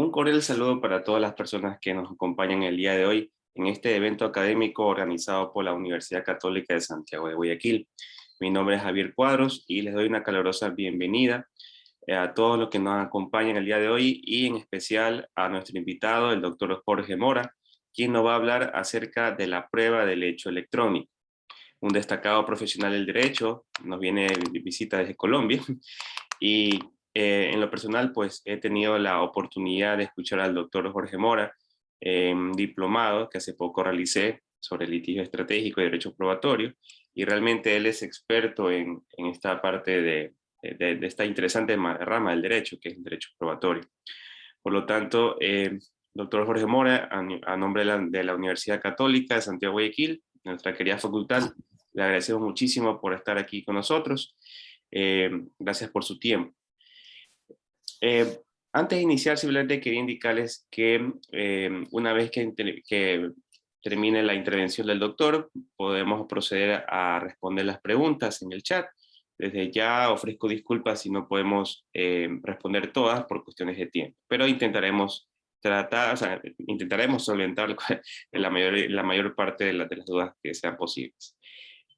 Un cordial saludo para todas las personas que nos acompañan el día de hoy en este evento académico organizado por la Universidad Católica de Santiago de Guayaquil. Mi nombre es Javier Cuadros y les doy una calurosa bienvenida a todos los que nos acompañan el día de hoy y en especial a nuestro invitado, el doctor Jorge Mora, quien nos va a hablar acerca de la prueba del hecho electrónico. Un destacado profesional del derecho, nos viene de visita desde Colombia y en lo personal pues he tenido la oportunidad de escuchar al doctor Jorge Mora, diplomado que hace poco realicé sobre litigio estratégico y derecho probatorio, y realmente él es experto en esta parte de esta interesante rama del derecho, que es el derecho probatorio. Por lo tanto, doctor Jorge Mora, a nombre de la Universidad Católica de Santiago de Guayaquil, nuestra querida facultad, le agradecemos muchísimo por estar aquí con nosotros. Gracias por su tiempo. Antes de iniciar, simplemente quería indicarles que una vez que termine la intervención del doctor, podemos proceder a responder las preguntas en el chat. Desde ya ofrezco disculpas si no podemos responder todas por cuestiones de tiempo, pero intentaremos intentaremos solventar la mayor parte de las dudas que sean posibles.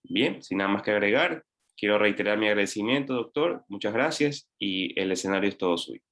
Bien, sin nada más que agregar, quiero reiterar mi agradecimiento, doctor. Muchas gracias y el escenario es todo suyo.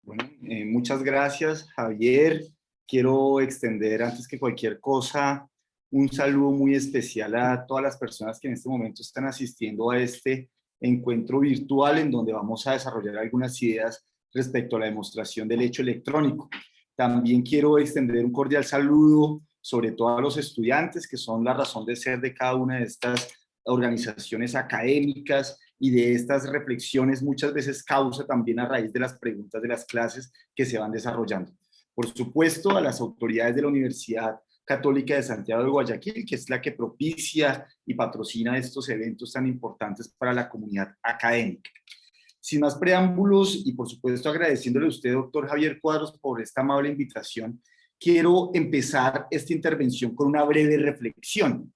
Bueno, muchas gracias, Javier. Quiero extender, antes que cualquier cosa, un saludo muy especial a todas las personas que en este momento están asistiendo a este encuentro virtual en donde vamos a desarrollar algunas ideas respecto a la demostración del hecho electrónico. También quiero extender un cordial saludo sobre todo a los estudiantes, que son la razón de ser de cada una de estas organizaciones académicas y de estas reflexiones muchas veces causa también a raíz de las preguntas de las clases que se van desarrollando. Por supuesto, a las autoridades de la Universidad Católica de Santiago de Guayaquil, que es la que propicia y patrocina estos eventos tan importantes para la comunidad académica. Sin más preámbulos y por supuesto agradeciéndole a usted, doctor Javier Cuadros, por esta amable invitación, quiero empezar esta intervención con una breve reflexión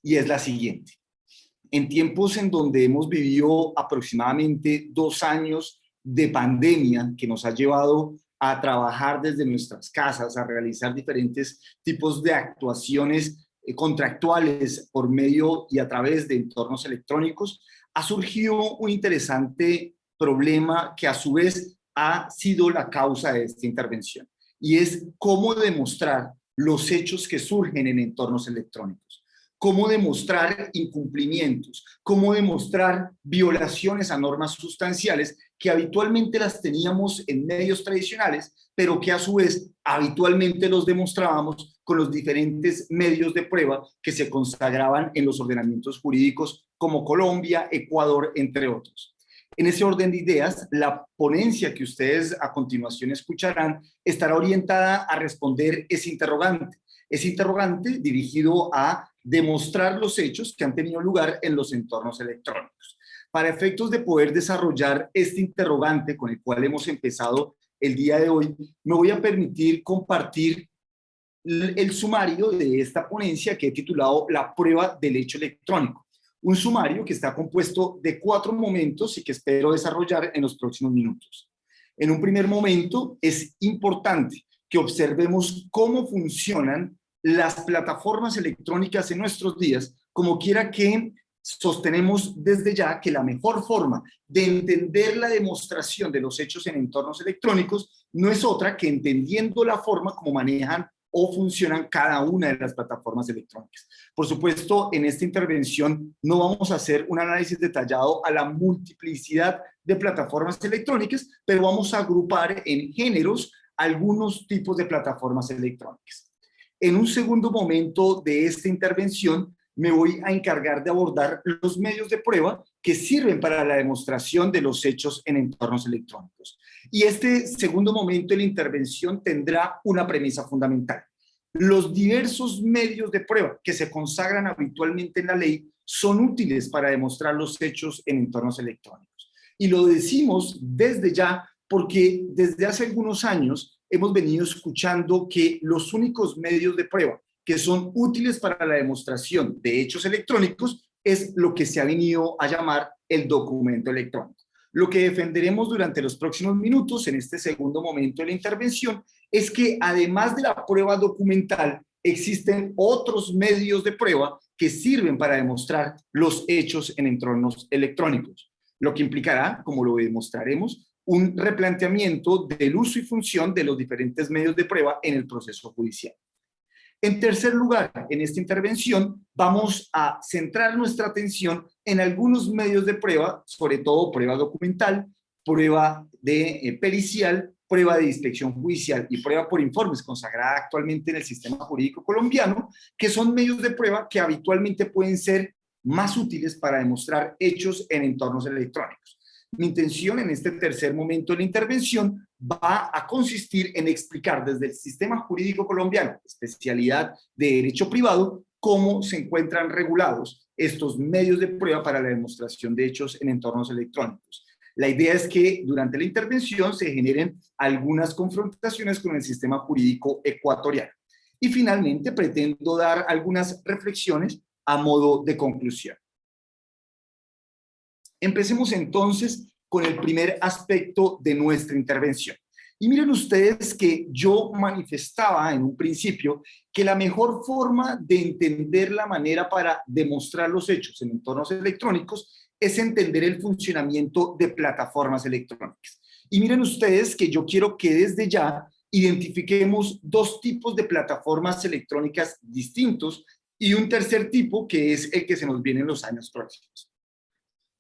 y es la siguiente. En tiempos en donde hemos vivido aproximadamente 2 años de pandemia que nos ha llevado a trabajar desde nuestras casas, a realizar diferentes tipos de actuaciones contractuales por medio y a través de entornos electrónicos, ha surgido un interesante problema que a su vez ha sido la causa de esta intervención, y es cómo demostrar los hechos que surgen en entornos electrónicos. Cómo demostrar incumplimientos, cómo demostrar violaciones a normas sustanciales que habitualmente las teníamos en medios tradicionales, pero que a su vez habitualmente los demostrábamos con los diferentes medios de prueba que se consagraban en los ordenamientos jurídicos como Colombia, Ecuador, entre otros. En ese orden de ideas, la ponencia que ustedes a continuación escucharán estará orientada a responder ese interrogante dirigido a demostrar los hechos que han tenido lugar en los entornos electrónicos. Para efectos de poder desarrollar este interrogante con el cual hemos empezado el día de hoy, me voy a permitir compartir el sumario de esta ponencia que he titulado La prueba del hecho electrónico. Un sumario que está compuesto de 4 momentos y que espero desarrollar en los próximos minutos. En un primer momento es importante que observemos cómo funcionan las plataformas electrónicas en nuestros días, como quiera que sostenemos desde ya que la mejor forma de entender la demostración de los hechos en entornos electrónicos no es otra que entendiendo la forma como manejan o funcionan cada una de las plataformas electrónicas. Por supuesto, en esta intervención no vamos a hacer un análisis detallado a la multiplicidad de plataformas electrónicas, pero vamos a agrupar en géneros algunos tipos de plataformas electrónicas. En un segundo momento de esta intervención me voy a encargar de abordar los medios de prueba que sirven para la demostración de los hechos en entornos electrónicos. Y este segundo momento de la intervención tendrá una premisa fundamental. Los diversos medios de prueba que se consagran habitualmente en la ley son útiles para demostrar los hechos en entornos electrónicos. Y lo decimos desde ya porque desde hace algunos años hemos venido escuchando que los únicos medios de prueba que son útiles para la demostración de hechos electrónicos es lo que se ha venido a llamar el documento electrónico. Lo que defenderemos durante los próximos minutos, en este segundo momento de la intervención, es que además de la prueba documental, existen otros medios de prueba que sirven para demostrar los hechos en entornos electrónicos, lo que implicará, como lo demostraremos, un replanteamiento del uso y función de los diferentes medios de prueba en el proceso judicial. En tercer lugar, en esta intervención vamos a centrar nuestra atención en algunos medios de prueba, sobre todo prueba documental, prueba de pericial, prueba de inspección judicial y prueba por informes consagrada actualmente en el sistema jurídico colombiano, que son medios de prueba que habitualmente pueden ser más útiles para demostrar hechos en entornos electrónicos. Mi intención en este tercer momento de la intervención va a consistir en explicar desde el sistema jurídico colombiano, especialidad de derecho privado, cómo se encuentran regulados estos medios de prueba para la demostración de hechos en entornos electrónicos. La idea es que durante la intervención se generen algunas confrontaciones con el sistema jurídico ecuatoriano. Y finalmente pretendo dar algunas reflexiones a modo de conclusión. Empecemos entonces con el primer aspecto de nuestra intervención. Y miren ustedes que yo manifestaba en un principio que la mejor forma de entender la manera para demostrar los hechos en entornos electrónicos es entender el funcionamiento de plataformas electrónicas. Y miren ustedes que yo quiero que desde ya identifiquemos dos tipos de plataformas electrónicas distintos y un tercer tipo que es el que se nos viene en los años próximos.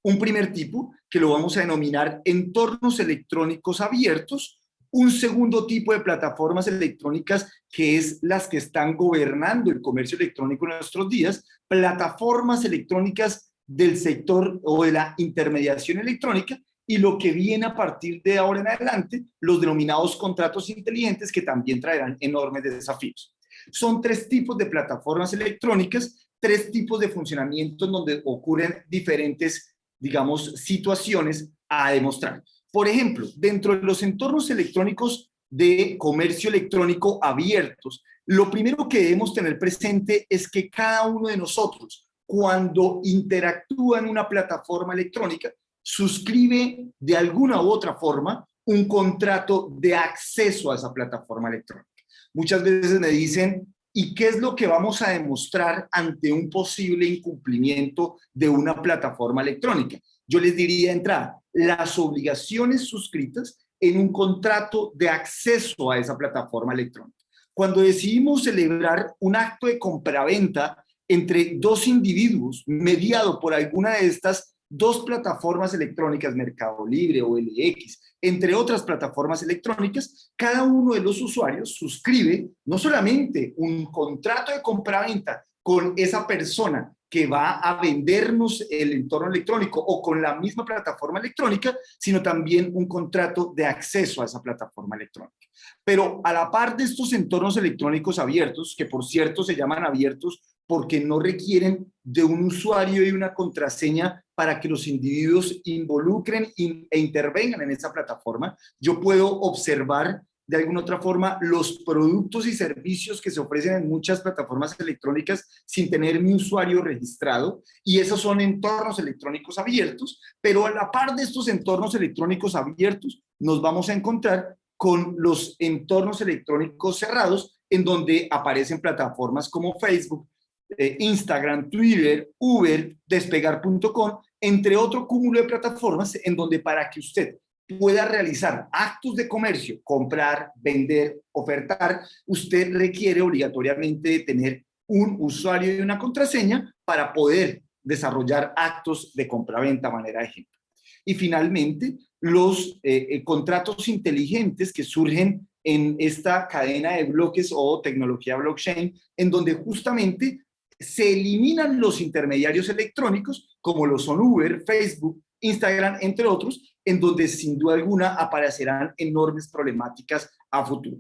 Un primer tipo, que lo vamos a denominar entornos electrónicos abiertos. Un segundo tipo de plataformas electrónicas, que es las que están gobernando el comercio electrónico en nuestros días, plataformas electrónicas del sector o de la intermediación electrónica, y lo que viene a partir de ahora en adelante, los denominados contratos inteligentes, que también traerán enormes desafíos. Son tres tipos de plataformas electrónicas, tres tipos de funcionamiento en donde ocurren diferentes, digamos, situaciones a demostrar. Por ejemplo, dentro de los entornos electrónicos de comercio electrónico abiertos, lo primero que debemos tener presente es que cada uno de nosotros, cuando interactúa en una plataforma electrónica, suscribe de alguna u otra forma un contrato de acceso a esa plataforma electrónica. Muchas veces me dicen, ¿y qué es lo que vamos a demostrar ante un posible incumplimiento de una plataforma electrónica? Yo les diría de entrada, las obligaciones suscritas en un contrato de acceso a esa plataforma electrónica. Cuando decidimos celebrar un acto de compraventa entre dos individuos mediado por alguna de estas dos plataformas electrónicas, Mercado Libre o LX, entre otras plataformas electrónicas, cada uno de los usuarios suscribe no solamente un contrato de compraventa con esa persona que va a vendernos el entorno electrónico o con la misma plataforma electrónica, sino también un contrato de acceso a esa plataforma electrónica. Pero a la par de estos entornos electrónicos abiertos, que por cierto se llaman abiertos porque no requieren de un usuario y una contraseña para que los individuos involucren e intervengan en esa plataforma, yo puedo observar de alguna otra forma los productos y servicios que se ofrecen en muchas plataformas electrónicas sin tener mi usuario registrado, y esos son entornos electrónicos abiertos. Pero a la par de estos entornos electrónicos abiertos nos vamos a encontrar con los entornos electrónicos cerrados, en donde aparecen plataformas como Facebook, Instagram, Twitter, Uber, Despegar.com, entre otro cúmulo de plataformas en donde para que usted pueda realizar actos de comercio, comprar, vender, ofertar, usted requiere obligatoriamente de tener un usuario y una contraseña para poder desarrollar actos de compraventa a manera de ejemplo. Y finalmente, los contratos inteligentes que surgen en esta cadena de bloques o tecnología blockchain, en donde justamente se eliminan los intermediarios electrónicos, como lo son Uber, Facebook, Instagram, entre otros, en donde sin duda alguna aparecerán enormes problemáticas a futuro.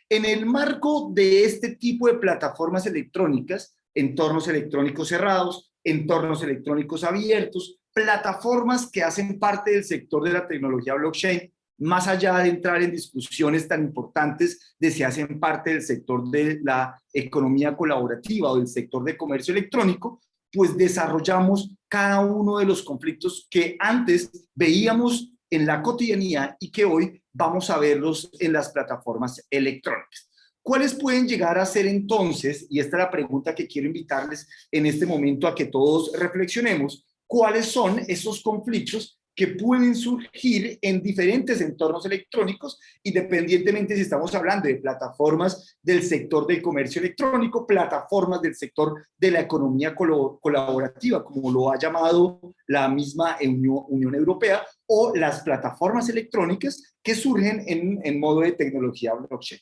En el marco de este tipo de plataformas electrónicas, entornos electrónicos cerrados, entornos electrónicos abiertos, plataformas que hacen parte del sector de la tecnología blockchain, más allá de entrar en discusiones tan importantes de si hacen parte del sector de la economía colaborativa o del sector de comercio electrónico, pues desarrollamos cada uno de los conflictos que antes veíamos en la cotidianidad y que hoy vamos a verlos en las plataformas electrónicas. ¿Cuáles pueden llegar a ser entonces, y esta es la pregunta que quiero invitarles en este momento a que todos reflexionemos, cuáles son esos conflictos que pueden surgir en diferentes entornos electrónicos, independientemente si estamos hablando de plataformas del sector del comercio electrónico, plataformas del sector de la economía colaborativa, como lo ha llamado la misma Unión Europea, o las plataformas electrónicas que surgen en modo de tecnología blockchain.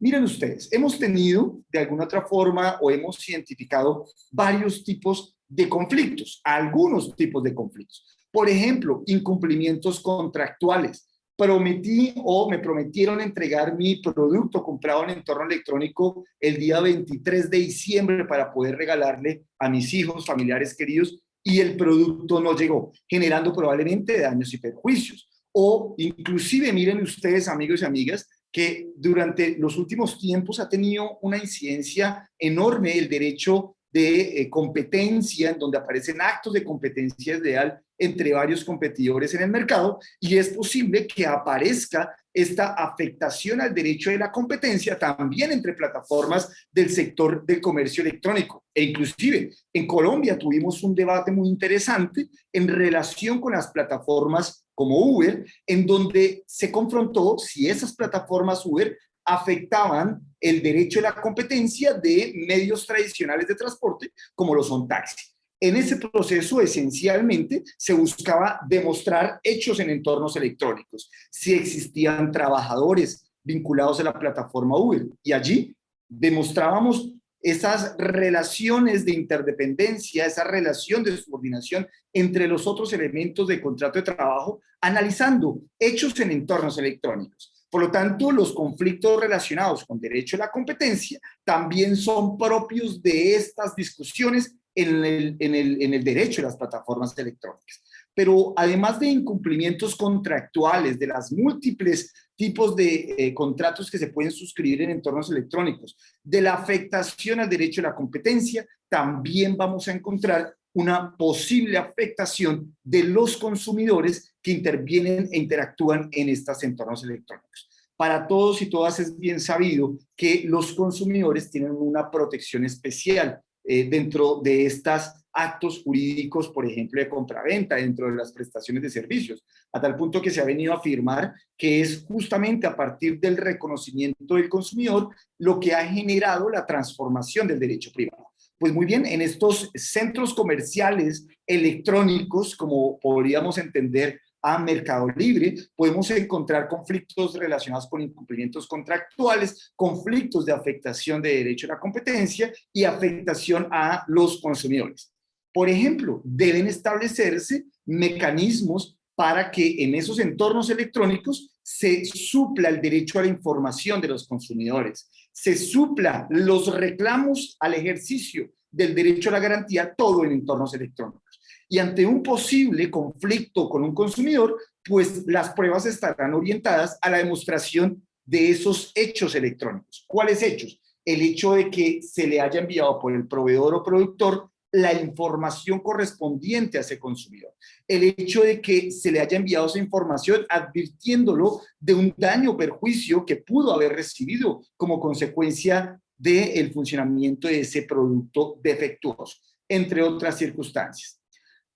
Miren ustedes, hemos tenido de alguna otra forma o hemos identificado varios tipos de conflictos, algunos tipos de conflictos. Por ejemplo, incumplimientos contractuales. Prometí o me prometieron entregar mi producto comprado en entorno electrónico el día 23 de diciembre para poder regalarle a mis hijos, familiares queridos, y el producto no llegó, generando probablemente daños y perjuicios. O inclusive, miren ustedes, amigos y amigas, que durante los últimos tiempos ha tenido una incidencia enorme el derecho de competencia, en donde aparecen actos de competencia desleal entre varios competidores en el mercado, y es posible que aparezca esta afectación al derecho de la competencia también entre plataformas del sector del comercio electrónico. E inclusive en Colombia tuvimos un debate muy interesante en relación con las plataformas como Uber, en donde se confrontó si esas plataformas Uber afectaban el derecho de la competencia de medios tradicionales de transporte, como lo son taxis. En ese proceso, esencialmente, se buscaba demostrar hechos en entornos electrónicos, si existían trabajadores vinculados a la plataforma Uber, y allí demostrábamos esas relaciones de interdependencia, esa relación de subordinación entre los otros elementos del contrato de trabajo, analizando hechos en entornos electrónicos. Por lo tanto, los conflictos relacionados con derecho a la competencia también son propios de estas discusiones en el derecho de las plataformas electrónicas. Pero además de incumplimientos contractuales, de las múltiples tipos de contratos que se pueden suscribir en entornos electrónicos, de la afectación al derecho a la competencia, también vamos a encontrar una posible afectación de los consumidores que intervienen e interactúan en estos entornos electrónicos. Para todos y todas es bien sabido que los consumidores tienen una protección especial dentro de estos actos jurídicos, por ejemplo, de compraventa, dentro de las prestaciones de servicios, a tal punto que se ha venido a afirmar que es justamente a partir del reconocimiento del consumidor lo que ha generado la transformación del derecho privado. Pues muy bien, en estos centros comerciales electrónicos, como podríamos entender a Mercado Libre, podemos encontrar conflictos relacionados con incumplimientos contractuales, conflictos de afectación de derecho a la competencia y afectación a los consumidores. Por ejemplo, deben establecerse mecanismos para que en esos entornos electrónicos se supla el derecho a la información de los consumidores, se supla los reclamos al ejercicio del derecho a la garantía, todo en entornos electrónicos. Y ante un posible conflicto con un consumidor, pues las pruebas estarán orientadas a la demostración de esos hechos electrónicos. ¿Cuáles hechos? El hecho de que se le haya enviado por el proveedor o productor la información correspondiente a ese consumidor. El hecho de que se le haya enviado esa información advirtiéndolo de un daño o perjuicio que pudo haber recibido como consecuencia del funcionamiento de ese producto defectuoso, entre otras circunstancias.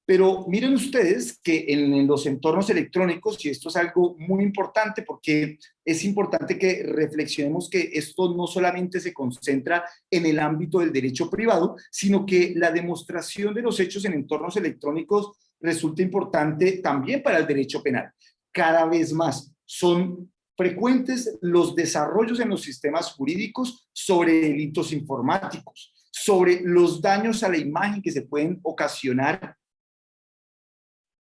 Pero miren ustedes que en los entornos electrónicos, y esto es algo muy importante porque es importante que reflexionemos que esto no solamente se concentra en el ámbito del derecho privado, sino que la demostración de los hechos en entornos electrónicos resulta importante también para el derecho penal. Cada vez más son frecuentes los desarrollos en los sistemas jurídicos sobre delitos informáticos, sobre los daños a la imagen que se pueden ocasionar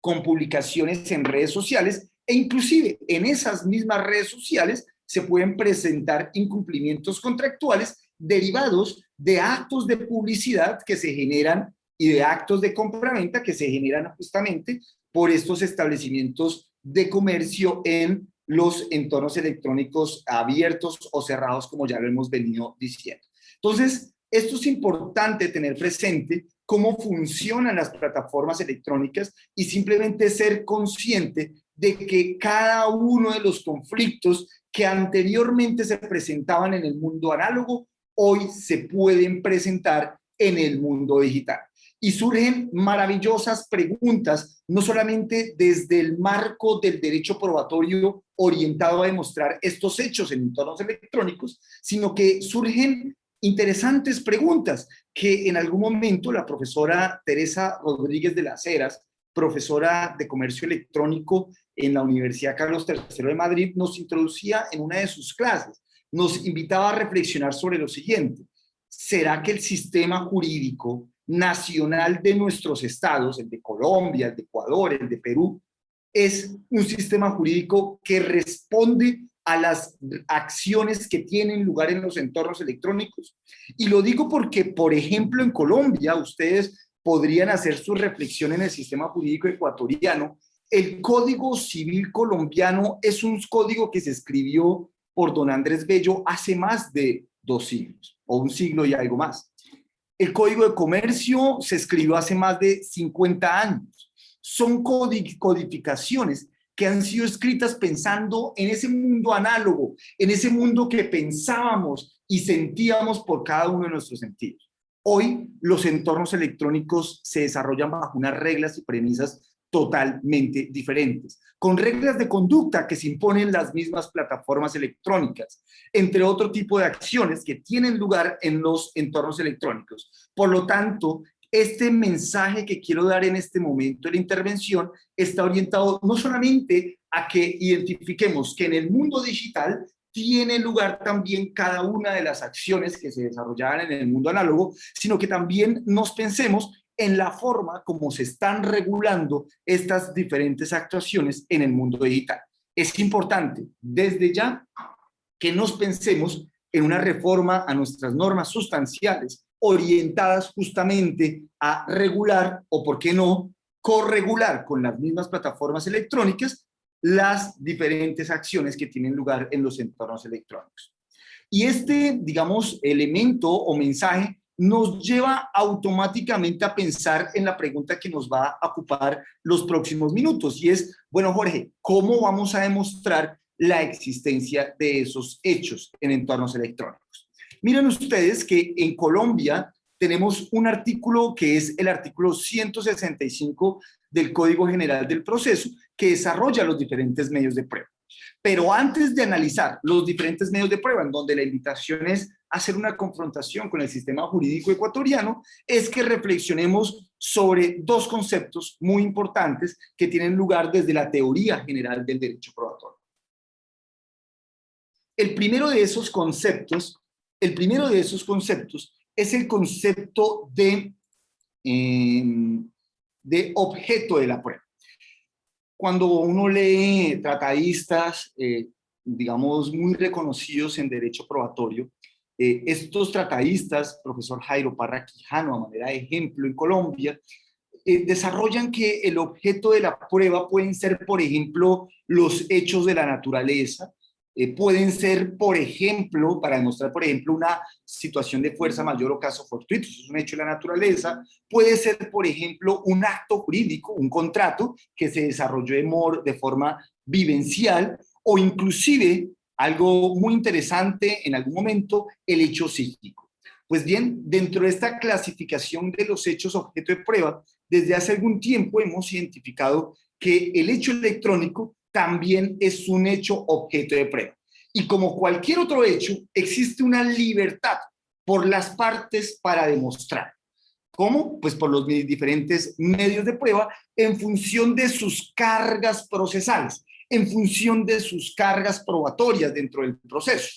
con publicaciones en redes sociales, e inclusive en esas mismas redes sociales se pueden presentar incumplimientos contractuales derivados de actos de publicidad que se generan y de actos de compraventa que se generan justamente por estos establecimientos de comercio en los entornos electrónicos abiertos o cerrados, como ya lo hemos venido diciendo. Entonces, esto es importante tener presente cómo funcionan las plataformas electrónicas y simplemente ser consciente de que cada uno de los conflictos que anteriormente se presentaban en el mundo análogo, hoy se pueden presentar en el mundo digital. Y surgen maravillosas preguntas, no solamente desde el marco del derecho probatorio orientado a demostrar estos hechos en entornos electrónicos, sino que surgen interesantes preguntas que en algún momento la profesora Teresa Rodríguez de las Heras, profesora de comercio electrónico en la Universidad Carlos III de Madrid, nos introducía en una de sus clases. Nos invitaba a reflexionar sobre lo siguiente: ¿será que el sistema jurídico nacional de nuestros estados, el de Colombia, el de Ecuador, el de Perú, es un sistema jurídico que responde a las acciones que tienen lugar en los entornos electrónicos? Y lo digo porque, por ejemplo, en Colombia, ustedes podrían hacer su reflexión en el sistema jurídico ecuatoriano. El Código Civil colombiano es un código que se escribió por don Andrés Bello hace más de 2 siglos, o 1 siglo y algo más. El Código de Comercio se escribió hace más de 50 años. Son codificaciones que han sido escritas pensando en ese mundo análogo, en ese mundo que pensábamos y sentíamos por cada uno de nuestros sentidos. Hoy los entornos electrónicos se desarrollan bajo unas reglas y premisas totalmente diferentes, con reglas de conducta que se imponen las mismas plataformas electrónicas, entre otro tipo de acciones que tienen lugar en los entornos electrónicos. Por lo tanto, este mensaje que quiero dar en este momento de la intervención está orientado no solamente a que identifiquemos que en el mundo digital tiene lugar también cada una de las acciones que se desarrollaban en el mundo análogo, sino que también nos pensemos en la forma como se están regulando estas diferentes actuaciones en el mundo digital. Es importante desde ya que nos pensemos en una reforma a nuestras normas sustanciales orientadas justamente a regular, o por qué no, corregular con las mismas plataformas electrónicas las diferentes acciones que tienen lugar en los entornos electrónicos. Y este, digamos, elemento o mensaje nos lleva automáticamente a pensar en la pregunta que nos va a ocupar los próximos minutos, y es, bueno, Jorge, ¿cómo vamos a demostrar la existencia de esos hechos en entornos electrónicos? Miren ustedes que en Colombia tenemos un artículo que es el artículo 165 del Código General del Proceso, que desarrolla los diferentes medios de prueba. Pero antes de analizar los diferentes medios de prueba, en donde la invitación es hacer una confrontación con el sistema jurídico ecuatoriano, es que reflexionemos sobre 2 conceptos muy importantes que tienen lugar desde la teoría general del derecho probatorio. El primero de esos conceptos es el concepto de objeto de la prueba. Cuando uno lee tratadistas, digamos, muy reconocidos en derecho probatorio, estos tratadistas, profesor Jairo Parra Quijano, a manera de ejemplo en Colombia, desarrollan que el objeto de la prueba pueden ser, por ejemplo, los hechos de la naturaleza, pueden ser, por ejemplo, para demostrar, por ejemplo, una situación de fuerza mayor o caso fortuito, eso es un hecho de la naturaleza, puede ser, por ejemplo, un acto jurídico, un contrato que se desarrolló de forma vivencial, o inclusive, algo muy interesante en algún momento, el hecho psíquico. Pues bien, dentro de esta clasificación de los hechos objeto de prueba, desde hace algún tiempo hemos identificado que el hecho electrónico también es un hecho objeto de prueba. Y como cualquier otro hecho, existe una libertad por las partes para demostrar. ¿Cómo? Pues por los diferentes medios de prueba en función de sus cargas procesales, en función de sus cargas probatorias dentro del proceso.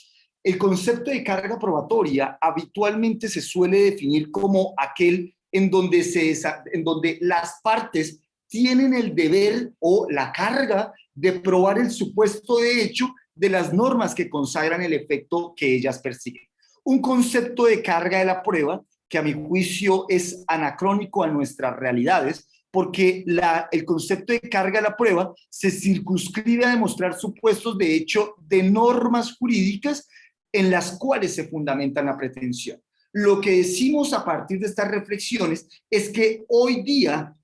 El concepto de carga probatoria habitualmente se suele definir como aquel en donde las partes tienen el deber o la carga de probar el supuesto de hecho de las normas que consagran el efecto que ellas persiguen. Un concepto de carga de la prueba que a mi juicio es anacrónico a nuestras realidades, porque el concepto de carga de la prueba se circunscribe a demostrar supuestos de hecho de normas jurídicas en las cuales se fundamenta la pretensión. Lo que decimos a partir de estas reflexiones es que hoy día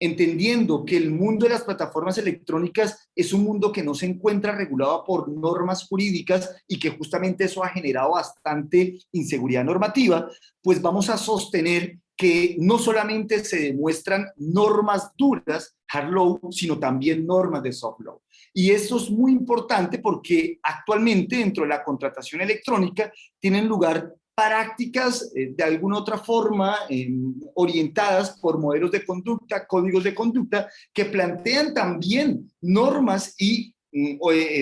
entendiendo que el mundo de las plataformas electrónicas es un mundo que no se encuentra regulado por normas jurídicas y que justamente eso ha generado bastante inseguridad normativa, pues vamos a sostener que no solamente se demuestran normas duras, hard law, sino también normas de soft law. Y eso es muy importante porque actualmente dentro de la contratación electrónica tienen lugar prácticas de alguna otra forma orientadas por modelos de conducta, códigos de conducta, que plantean también normas y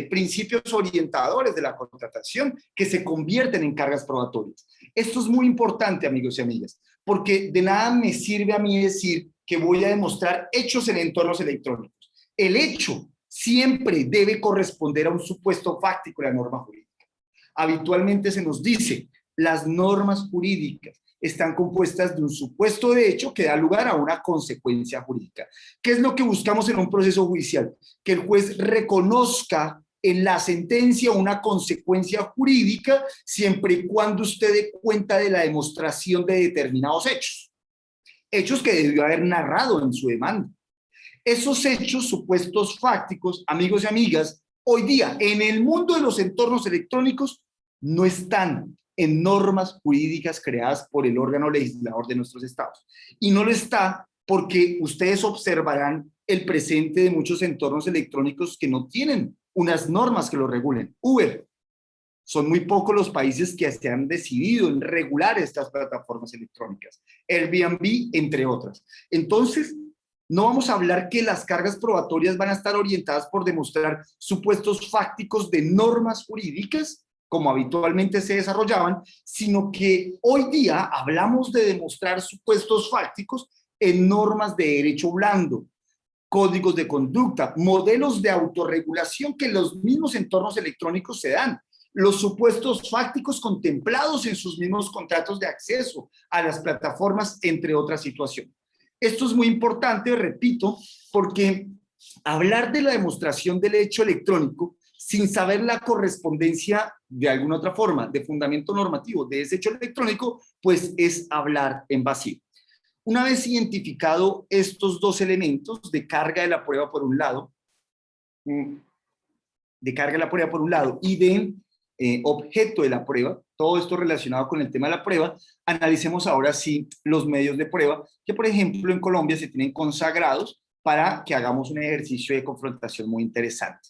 principios orientadores de la contratación que se convierten en cargas probatorias. Esto es muy importante, amigos y amigas, porque de nada me sirve a mí decir que voy a demostrar hechos en entornos electrónicos. El hecho siempre debe corresponder a un supuesto fáctico de la norma jurídica. Habitualmente se nos dice, las normas jurídicas están compuestas de un supuesto de hecho que da lugar a una consecuencia jurídica. ¿Qué es lo que buscamos en un proceso judicial? Que el juez reconozca en la sentencia una consecuencia jurídica siempre y cuando usted dé cuenta de la demostración de determinados hechos. Hechos que debió haber narrado en su demanda. Esos hechos supuestos fácticos, amigos y amigas, hoy día en el mundo de los entornos electrónicos no están en normas jurídicas creadas por el órgano legislador de nuestros estados. Y no lo está porque ustedes observarán el presente de muchos entornos electrónicos que no tienen unas normas que lo regulen. Uber, son muy pocos los países que se han decidido en regular estas plataformas electrónicas. Airbnb, entre otras. Entonces, no vamos a hablar que las cargas probatorias van a estar orientadas por demostrar supuestos fácticos de normas jurídicas, como habitualmente se desarrollaban, sino que hoy día hablamos de demostrar supuestos fácticos en normas de derecho blando, códigos de conducta, modelos de autorregulación que los mismos entornos electrónicos se dan, los supuestos fácticos contemplados en sus mismos contratos de acceso a las plataformas, entre otras situaciones. Esto es muy importante, repito, porque hablar de la demostración del hecho electrónico sin saber la correspondencia de alguna otra forma de fundamento normativo de ese hecho electrónico, pues es hablar en vacío. Una vez identificado estos dos elementos de carga de la prueba por un lado, y de objeto de la prueba, todo esto relacionado con el tema de la prueba, analicemos ahora sí los medios de prueba que, por ejemplo, en Colombia se tienen consagrados para que hagamos un ejercicio de confrontación muy interesante.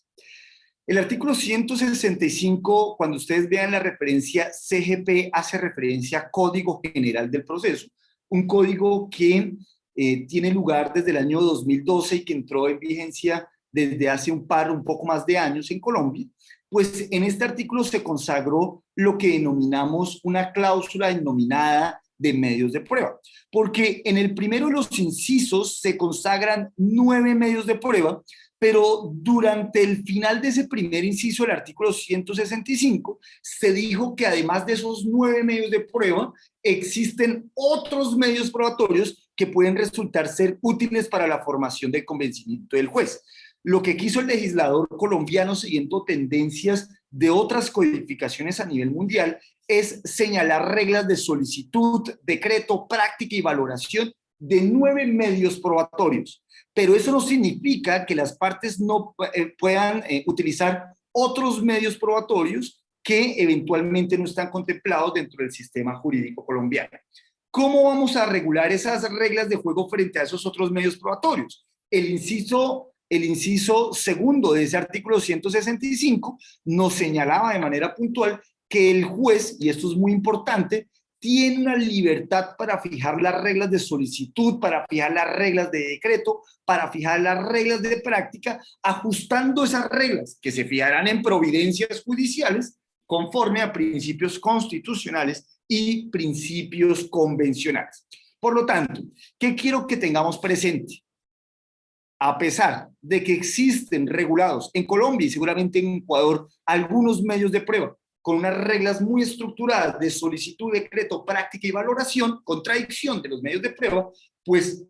El artículo 165, cuando ustedes vean la referencia CGP, hace referencia a Código General del Proceso, un código que tiene lugar desde el año 2012 y que entró en vigencia desde hace un poco más de años en Colombia. Pues en este artículo se consagró lo que denominamos una cláusula denominada de medios de prueba, porque en el primero de los incisos se consagran 9 medios de prueba, pero durante el final de ese primer inciso del artículo 165 se dijo que además de esos 9 medios de prueba, existen otros medios probatorios que pueden resultar ser útiles para la formación del convencimiento del juez. Lo que quiso el legislador colombiano, siguiendo tendencias de otras codificaciones a nivel mundial, es señalar reglas de solicitud, decreto, práctica y valoración de 9 medios probatorios. Pero eso no significa que las partes no puedan utilizar otros medios probatorios que eventualmente no están contemplados dentro del sistema jurídico colombiano. ¿Cómo vamos a regular esas reglas de juego frente a esos otros medios probatorios? El inciso segundo de ese artículo 165 nos señalaba de manera puntual que el juez, y esto es muy importante, tiene una libertad para fijar las reglas de solicitud, para fijar las reglas de decreto, para fijar las reglas de práctica, ajustando esas reglas que se fijarán en providencias judiciales conforme a principios constitucionales y principios convencionales. Por lo tanto, ¿qué quiero que tengamos presente? A pesar de que existen regulados en Colombia y seguramente en Ecuador algunos medios de prueba con unas reglas muy estructuradas de solicitud, decreto, práctica y valoración, contradicción de los medios de prueba, pues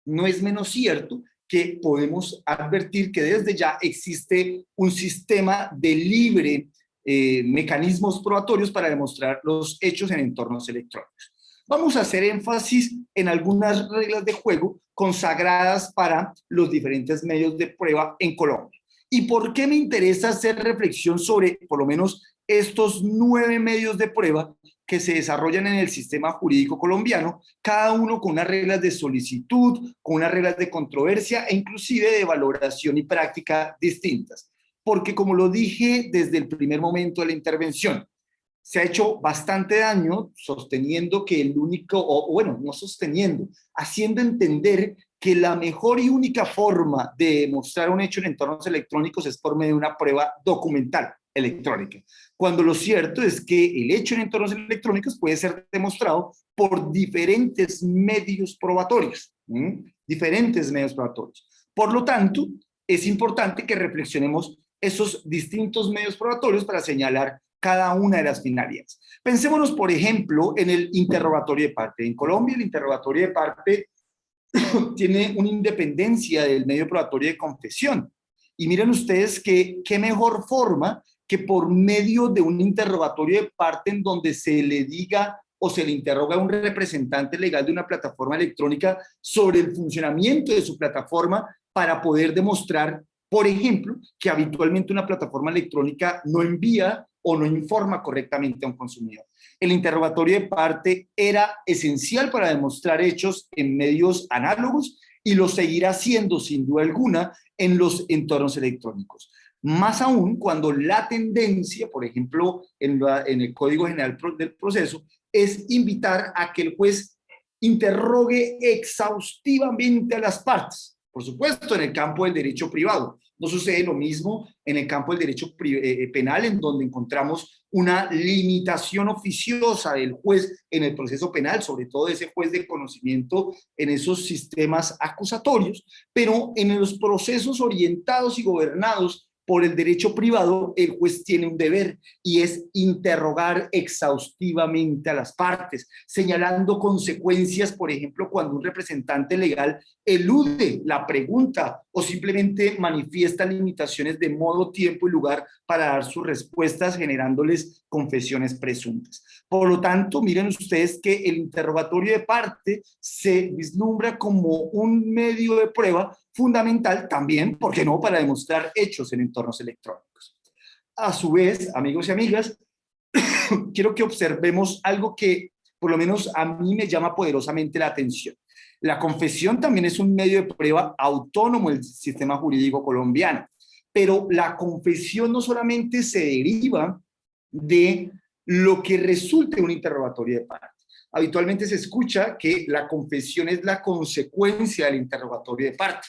no es menos cierto que podemos advertir que desde ya existe un sistema de libre mecanismos probatorios para demostrar los hechos en entornos electrónicos. Vamos a hacer énfasis en algunas reglas de juego consagradas para los diferentes medios de prueba en Colombia. ¿Y por qué me interesa hacer reflexión sobre, por lo menos, estos 9 medios de prueba que se desarrollan en el sistema jurídico colombiano, cada uno con unas reglas de solicitud, con unas reglas de controversia e inclusive de valoración y práctica distintas? Porque, como lo dije desde el primer momento de la intervención, se ha hecho bastante daño sosteniendo que el único, o bueno, no sosteniendo, haciendo entender que la mejor y única forma de demostrar un hecho en entornos electrónicos es por medio de una prueba documental electrónica, cuando lo cierto es que el hecho en entornos electrónicos puede ser demostrado por diferentes medios probatorios, diferentes medios probatorios. Por lo tanto, es importante que reflexionemos esos distintos medios probatorios para señalar cada una de las finalidades. Pensémonos, por ejemplo, en el interrogatorio de parte. En Colombia, el interrogatorio de parte tiene una independencia del medio probatorio de confesión. Y miren ustedes que qué mejor forma que por medio de un interrogatorio de parte en donde se le diga o se le interroga a un representante legal de una plataforma electrónica sobre el funcionamiento de su plataforma para poder demostrar, por ejemplo, que habitualmente una plataforma electrónica no envía o no informa correctamente a un consumidor. El interrogatorio de parte era esencial para demostrar hechos en medios análogos y lo seguirá siendo sin duda alguna en los entornos electrónicos. Más aún cuando la tendencia, por ejemplo, en el Código General del Proceso, es invitar a que el juez interrogue exhaustivamente a las partes. Por supuesto, en el campo del derecho privado. No sucede lo mismo en el campo del derecho penal, en donde encontramos una limitación oficiosa del juez en el proceso penal, sobre todo ese juez de conocimiento en esos sistemas acusatorios, pero en los procesos orientados y gobernados por el derecho privado, el juez tiene un deber y es interrogar exhaustivamente a las partes, señalando consecuencias, por ejemplo, cuando un representante legal elude la pregunta o simplemente manifiesta limitaciones de modo, tiempo y lugar para dar sus respuestas, generándoles confesiones presuntas. Por lo tanto, miren ustedes que el interrogatorio de parte se vislumbra como un medio de prueba fundamental también, ¿por qué no?, para demostrar hechos en entornos electrónicos. A su vez, amigos y amigas, quiero que observemos algo que por lo menos a mí me llama poderosamente la atención. La confesión también es un medio de prueba autónomo del sistema jurídico colombiano, pero la confesión no solamente se deriva de lo que resulte un interrogatorio de parte. Habitualmente se escucha que la confesión es la consecuencia del interrogatorio de parte.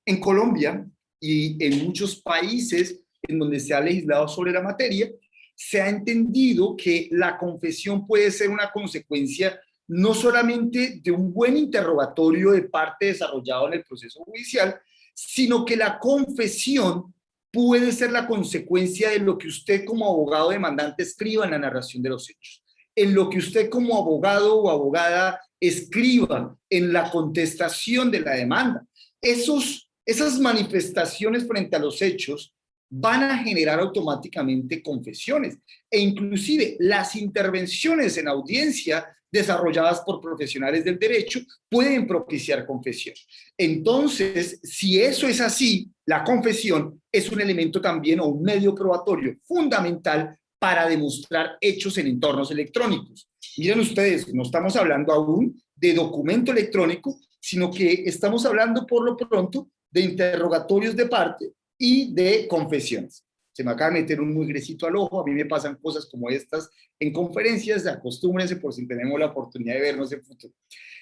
En Colombia y en muchos países en donde se ha legislado sobre la materia, se ha entendido que la confesión puede ser una consecuencia no solamente de un buen interrogatorio de parte desarrollado en el proceso judicial, sino que la confesión puede ser la consecuencia de lo que usted como abogado demandante escriba en la narración de los hechos, en lo que usted como abogado o abogada escriba en la contestación de la demanda. Esas manifestaciones frente a los hechos van a generar automáticamente confesiones e inclusive las intervenciones en audiencia desarrolladas por profesionales del derecho pueden propiciar confesión. Entonces, si eso es así, la confesión es un elemento también o un medio probatorio fundamental para demostrar hechos en entornos electrónicos. Miren ustedes, no estamos hablando aún de documento electrónico, sino que estamos hablando por lo pronto de interrogatorios de parte y de confesiones. Se me acaba de meter un mugrecito al ojo, a mí me pasan cosas como estas en conferencias, acostúmbrense por si tenemos la oportunidad de vernos en futuro.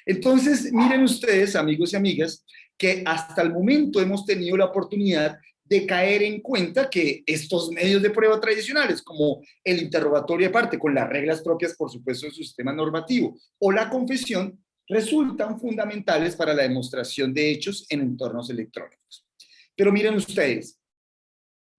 Entonces, miren ustedes, amigos y amigas, que hasta el momento hemos tenido la oportunidad de caer en cuenta que estos medios de prueba tradicionales, como el interrogatorio de parte, con las reglas propias, por supuesto, de su sistema normativo, o la confesión, resultan fundamentales para la demostración de hechos en entornos electrónicos. Pero miren ustedes,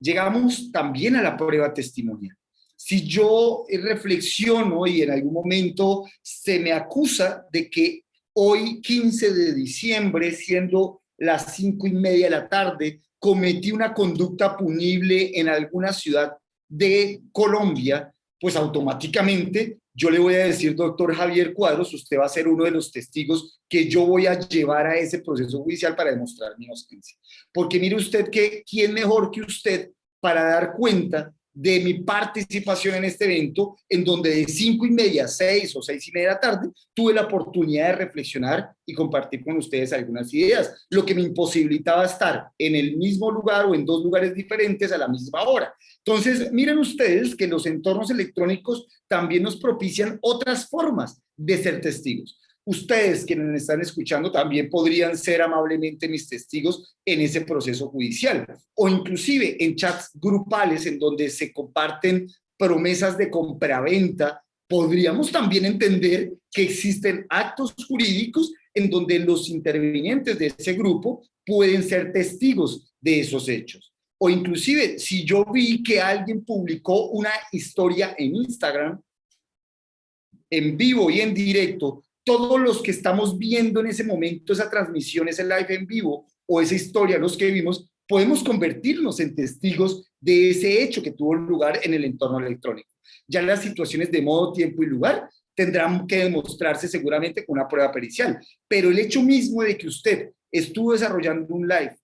llegamos también a la prueba testimonial. Si yo reflexiono y en algún momento se me acusa de que hoy, 15 de diciembre, siendo las 5:30 de la tarde, cometí una conducta punible en alguna ciudad de Colombia, pues automáticamente yo le voy a decir, doctor Javier Cuadros, usted va a ser uno de los testigos que yo voy a llevar a ese proceso judicial para demostrar mi inocencia. Porque mire usted que quién mejor que usted para dar cuenta de mi participación en este evento, en donde de 5:30, 6 o 6:30 de la tarde, tuve la oportunidad de reflexionar y compartir con ustedes algunas ideas, lo que me imposibilitaba estar en el mismo lugar o en dos lugares diferentes a la misma hora. Entonces, miren ustedes que los entornos electrónicos también nos propician otras formas de ser testigos. Ustedes quienes me están escuchando también podrían ser amablemente mis testigos en ese proceso judicial o inclusive en chats grupales en donde se comparten promesas de compraventa. Podríamos también entender que existen actos jurídicos en donde los intervinientes de ese grupo pueden ser testigos de esos hechos. O inclusive si yo vi que alguien publicó una historia en Instagram en vivo y en directo, todos los que estamos viendo en ese momento esa transmisión, ese live en vivo o esa historia, los que vimos, podemos convertirnos en testigos de ese hecho que tuvo lugar en el entorno electrónico. Ya las situaciones de modo, tiempo y lugar tendrán que demostrarse seguramente con una prueba pericial, pero el hecho mismo de que usted estuvo desarrollando un live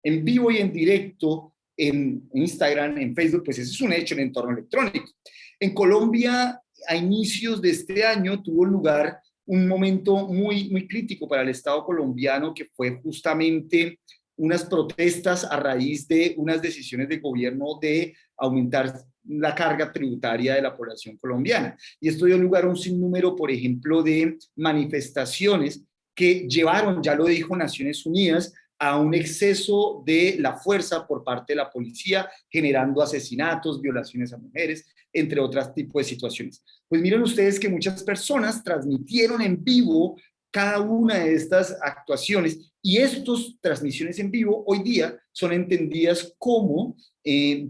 en vivo y en directo en Instagram, en Facebook, pues ese es un hecho en el entorno electrónico. En Colombia, a inicios de este año, tuvo lugar un momento muy crítico para el Estado colombiano, que fue justamente unas protestas a raíz de unas decisiones del gobierno de aumentar la carga tributaria de la población colombiana. Y esto dio lugar a un sinnúmero, por ejemplo, de manifestaciones que llevaron, ya lo dijo Naciones Unidas, a un exceso de la fuerza por parte de la policía, generando asesinatos, violaciones a mujeres, entre otros tipos de situaciones. Pues miren ustedes que muchas personas transmitieron en vivo cada una de estas actuaciones y estas transmisiones en vivo hoy día son entendidas como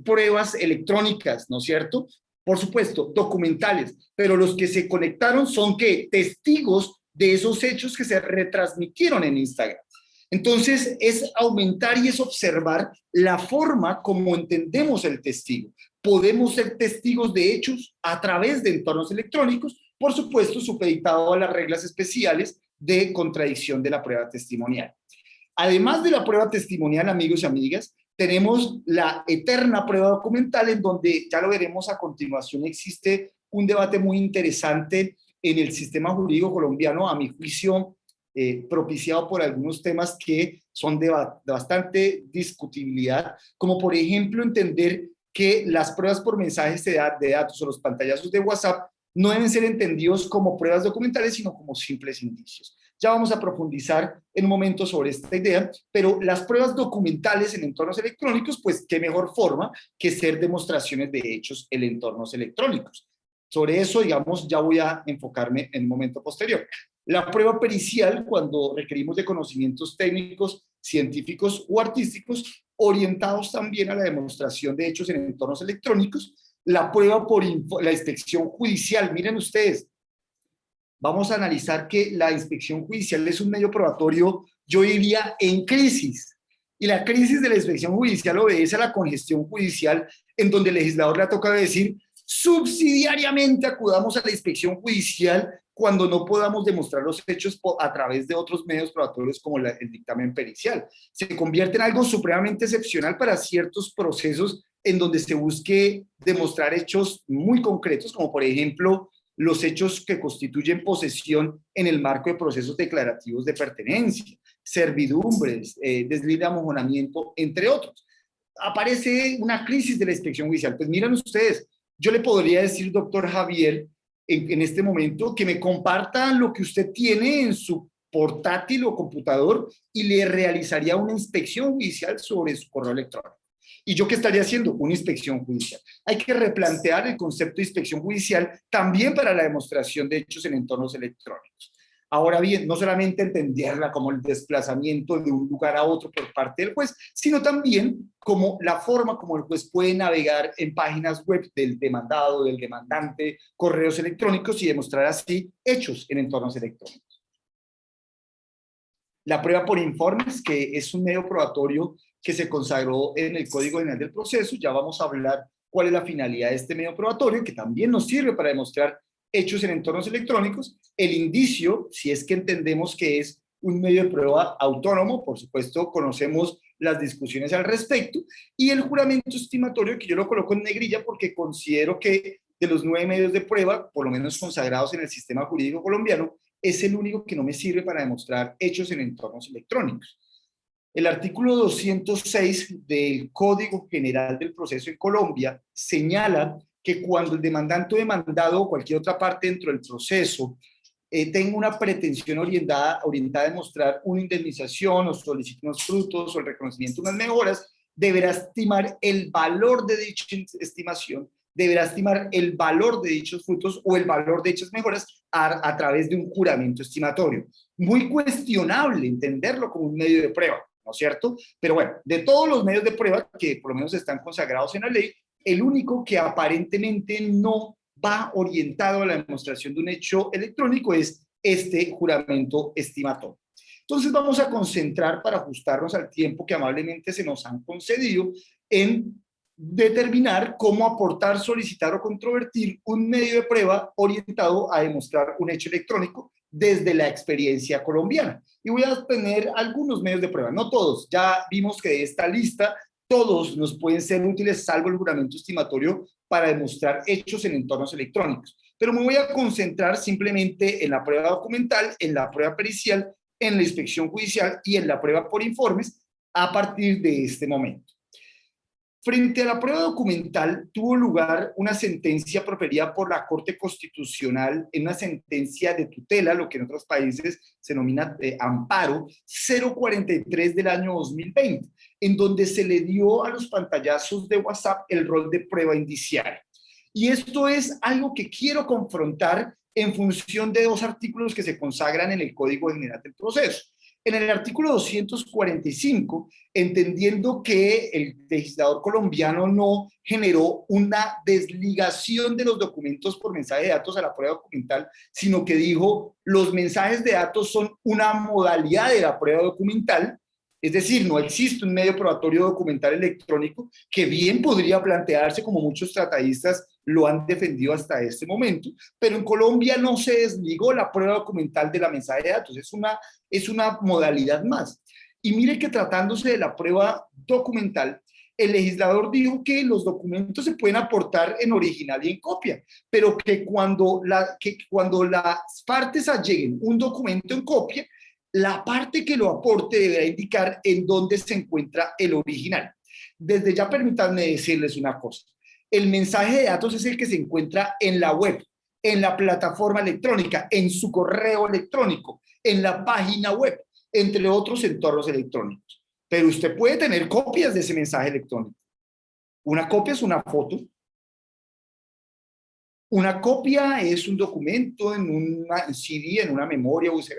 pruebas electrónicas, ¿no es cierto? Por supuesto, documentales, pero los que se conectaron son ¿qué? Testigos de esos hechos que se retransmitieron en Instagram. Entonces, es aumentar y es observar la forma como entendemos el testigo. Podemos ser testigos de hechos a través de entornos electrónicos, por supuesto, supeditado a las reglas especiales de contradicción de la prueba testimonial. Además de la prueba testimonial, amigos y amigas, tenemos la eterna prueba documental, en donde, ya lo veremos a continuación, existe un debate muy interesante en el sistema jurídico colombiano, a mi juicio, propiciado por algunos temas que son de bastante discutibilidad, como por ejemplo entender que las pruebas por mensajes de datos o los pantallazos de WhatsApp no deben ser entendidos como pruebas documentales, sino como simples indicios. Ya vamos a profundizar en un momento sobre esta idea, pero las pruebas documentales en entornos electrónicos, pues qué mejor forma que ser demostraciones de hechos en entornos electrónicos. Sobre eso, digamos, ya voy a enfocarme en un momento posterior. La prueba pericial, cuando requerimos de conocimientos técnicos, científicos o artísticos, orientados también a la demostración de hechos en entornos electrónicos. La prueba por la inspección judicial, miren ustedes, vamos a analizar que la inspección judicial es un medio probatorio, yo diría, en crisis. Y la crisis de la inspección judicial obedece a la congestión judicial, en donde el legislador le ha tocado decir, subsidiariamente acudamos a la inspección judicial cuando no podamos demostrar los hechos a través de otros medios probatorios como el dictamen pericial. Se convierte en algo supremamente excepcional para ciertos procesos en donde se busque demostrar hechos muy concretos, como por ejemplo los hechos que constituyen posesión en el marco de procesos declarativos de pertenencia, servidumbres, desliz de amojonamiento, entre otros. Aparece una crisis de la inspección judicial. Pues miren ustedes, yo le podría decir, doctor Javier, en este momento, que me comparta lo que usted tiene en su portátil o computador y le realizaría una inspección judicial sobre su correo electrónico. ¿Y yo qué estaría haciendo? Una inspección judicial. Hay que replantear el concepto de inspección judicial también para la demostración de hechos en entornos electrónicos. Ahora bien, no solamente entenderla como el desplazamiento de un lugar a otro por parte del juez, sino también como la forma como el juez puede navegar en páginas web del demandado, del demandante, correos electrónicos y demostrar así hechos en entornos electrónicos. La prueba por informes, que es un medio probatorio que se consagró en el Código Penal del Proceso. Ya vamos a hablar cuál es la finalidad de este medio probatorio, que también nos sirve para demostrar hechos en entornos electrónicos, el indicio, si es que entendemos que es un medio de prueba autónomo, por supuesto conocemos las discusiones al respecto, y el juramento estimatorio, que yo lo coloco en negrilla porque considero que de los 9 medios de prueba, por lo menos consagrados en el sistema jurídico colombiano, es el único que no me sirve para demostrar hechos en entornos electrónicos. El artículo 206 del Código General del Proceso en Colombia señala que cuando el demandante o demandado o cualquier otra parte dentro del proceso tenga una pretensión orientada a demostrar una indemnización o solicite unos frutos o el reconocimiento de unas mejoras, deberá estimar el valor de dicha estimación, deberá estimar el valor de dichos frutos o el valor de dichas mejoras a través de un juramento estimatorio. Muy cuestionable entenderlo como un medio de prueba, ¿no es cierto? Pero bueno, de todos los medios de prueba que por lo menos están consagrados en la ley, el único que aparentemente no va orientado a la demostración de un hecho electrónico es este juramento estimatorio. Entonces vamos a concentrar para ajustarnos al tiempo que amablemente se nos han concedido en determinar cómo aportar, solicitar o controvertir un medio de prueba orientado a demostrar un hecho electrónico desde la experiencia colombiana. Y voy a tener algunos medios de prueba, no todos. Ya vimos que de esta lista todos nos pueden ser útiles, salvo el juramento estimatorio, para demostrar hechos en entornos electrónicos. Pero me voy a concentrar simplemente en la prueba documental, en la prueba pericial, en la inspección judicial y en la prueba por informes a partir de este momento. Frente a la prueba documental, tuvo lugar una sentencia proferida por la Corte Constitucional en una sentencia de tutela, lo que en otros países se denomina amparo, 043 del año 2020, en donde se le dio a los pantallazos de WhatsApp el rol de prueba indiciaria. Y esto es algo que quiero confrontar en función de 2 artículos que se consagran en el Código General del Proceso. En el artículo 245, entendiendo que el legislador colombiano no generó una desligación de los documentos por mensaje de datos a la prueba documental, sino que dijo los mensajes de datos son una modalidad de la prueba documental, es decir, no existe un medio probatorio documental electrónico que bien podría plantearse como muchos tratadistas lo han defendido hasta este momento, pero en Colombia no se desligó la prueba documental de la mensaje de datos, es una modalidad más. Y mire que tratándose de la prueba documental, el legislador dijo que los documentos se pueden aportar en original y en copia, pero que cuando las partes alleguen un documento en copia, la parte que lo aporte deberá indicar en dónde se encuentra el original. Desde ya permítanme decirles una cosa. El mensaje de datos es el que se encuentra en la web, en la plataforma electrónica, en su correo electrónico, en la página web, entre otros entornos electrónicos. Pero usted puede tener copias de ese mensaje electrónico. Una copia es una foto. Una copia es un documento en una CD, en una memoria USB.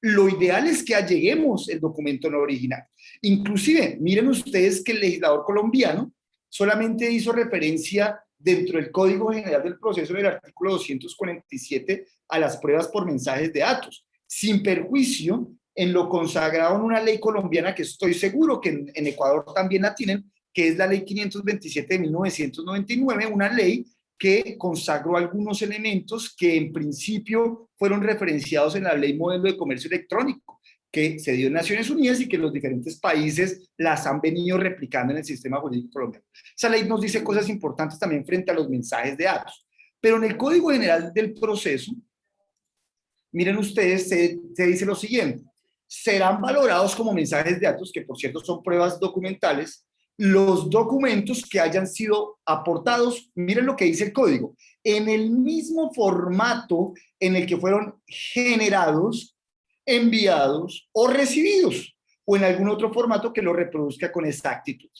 Lo ideal es que alleguemos el documento no original. Inclusive, miren ustedes que el legislador colombiano solamente hizo referencia dentro del Código General del Proceso del artículo 247 a las pruebas por mensajes de datos, sin perjuicio en lo consagrado en una ley colombiana que estoy seguro que en Ecuador también la tienen, que es la ley 527 de 1999, una ley que consagró algunos elementos que en principio fueron referenciados en la Ley Modelo de Comercio Electrónico, que se dio en Naciones Unidas y que los diferentes países las han venido replicando en el sistema jurídico colombiano. Esa ley nos dice cosas importantes también frente a los mensajes de datos. Pero en el Código General del Proceso, miren ustedes, se dice lo siguiente: serán valorados como mensajes de datos, que por cierto son pruebas documentales, los documentos que hayan sido aportados, miren lo que dice el código, en el mismo formato en el que fueron generados, enviados o recibidos, o en algún otro formato que lo reproduzca con exactitud.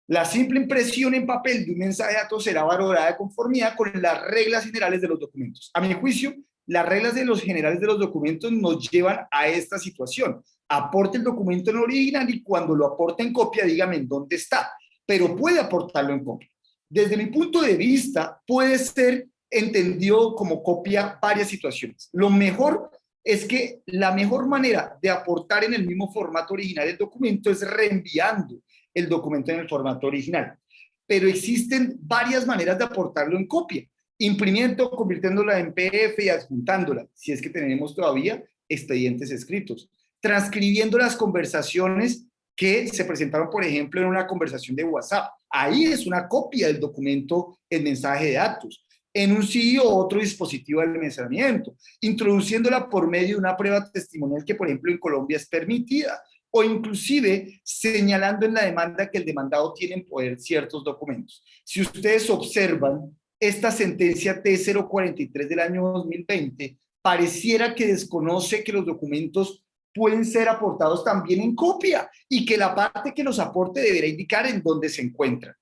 La simple impresión en papel de un mensaje de datos será valorada de conformidad con las reglas generales de los documentos. A mi juicio, las reglas generales de los documentos nos llevan a esta situación. Aporte el documento en original y cuando lo aporte en copia, dígame en dónde está, pero puede aportarlo en copia. Desde mi punto de vista, puede ser entendido como copia varias situaciones. Lo mejor es que la mejor manera de aportar en el mismo formato original el documento es reenviando el documento en el formato original. Pero existen varias maneras de aportarlo en copia. imprimiendo, convirtiéndola en PDF y adjuntándola, si es que tenemos todavía expedientes escritos, transcribiendo las conversaciones que se presentaron, por ejemplo, en una conversación de WhatsApp. Ahí es una copia del documento en mensaje de datos, en un CD o otro dispositivo de almacenamiento, introduciéndola por medio de una prueba testimonial que, por ejemplo, en Colombia es permitida, o inclusive señalando en la demanda que el demandado tiene en poder ciertos documentos. Si ustedes observan, esta sentencia T043 del año 2020 pareciera que desconoce que los documentos pueden ser aportados también en copia y que la parte que los aporte deberá indicar en dónde se encuentran.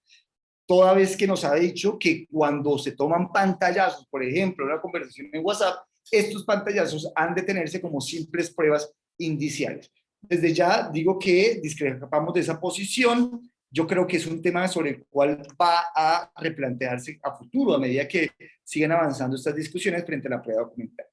Toda vez que nos ha dicho que cuando se toman pantallazos, por ejemplo, una conversación en WhatsApp, estos pantallazos han de tenerse como simples pruebas indiciales. Desde ya digo que discrepamos de esa posición. Yo creo que es un tema sobre el cual va a replantearse a futuro a medida que sigan avanzando estas discusiones frente a la prueba documental.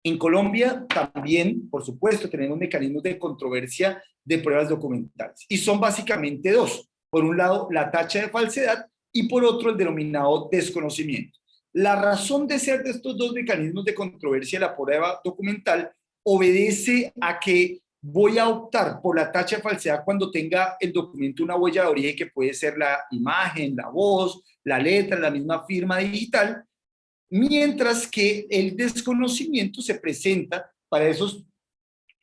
En Colombia también, por supuesto, tenemos mecanismos de controversia de pruebas documentales y son básicamente dos. Por un lado, la tacha de falsedad y por otro, el denominado desconocimiento. La razón de ser de estos dos mecanismos de controversia de la prueba documental obedece a que voy a optar por la tacha de falsedad cuando tenga el documento una huella de origen que puede ser la imagen, la voz, la letra, la misma firma digital, mientras que el desconocimiento se presenta para esos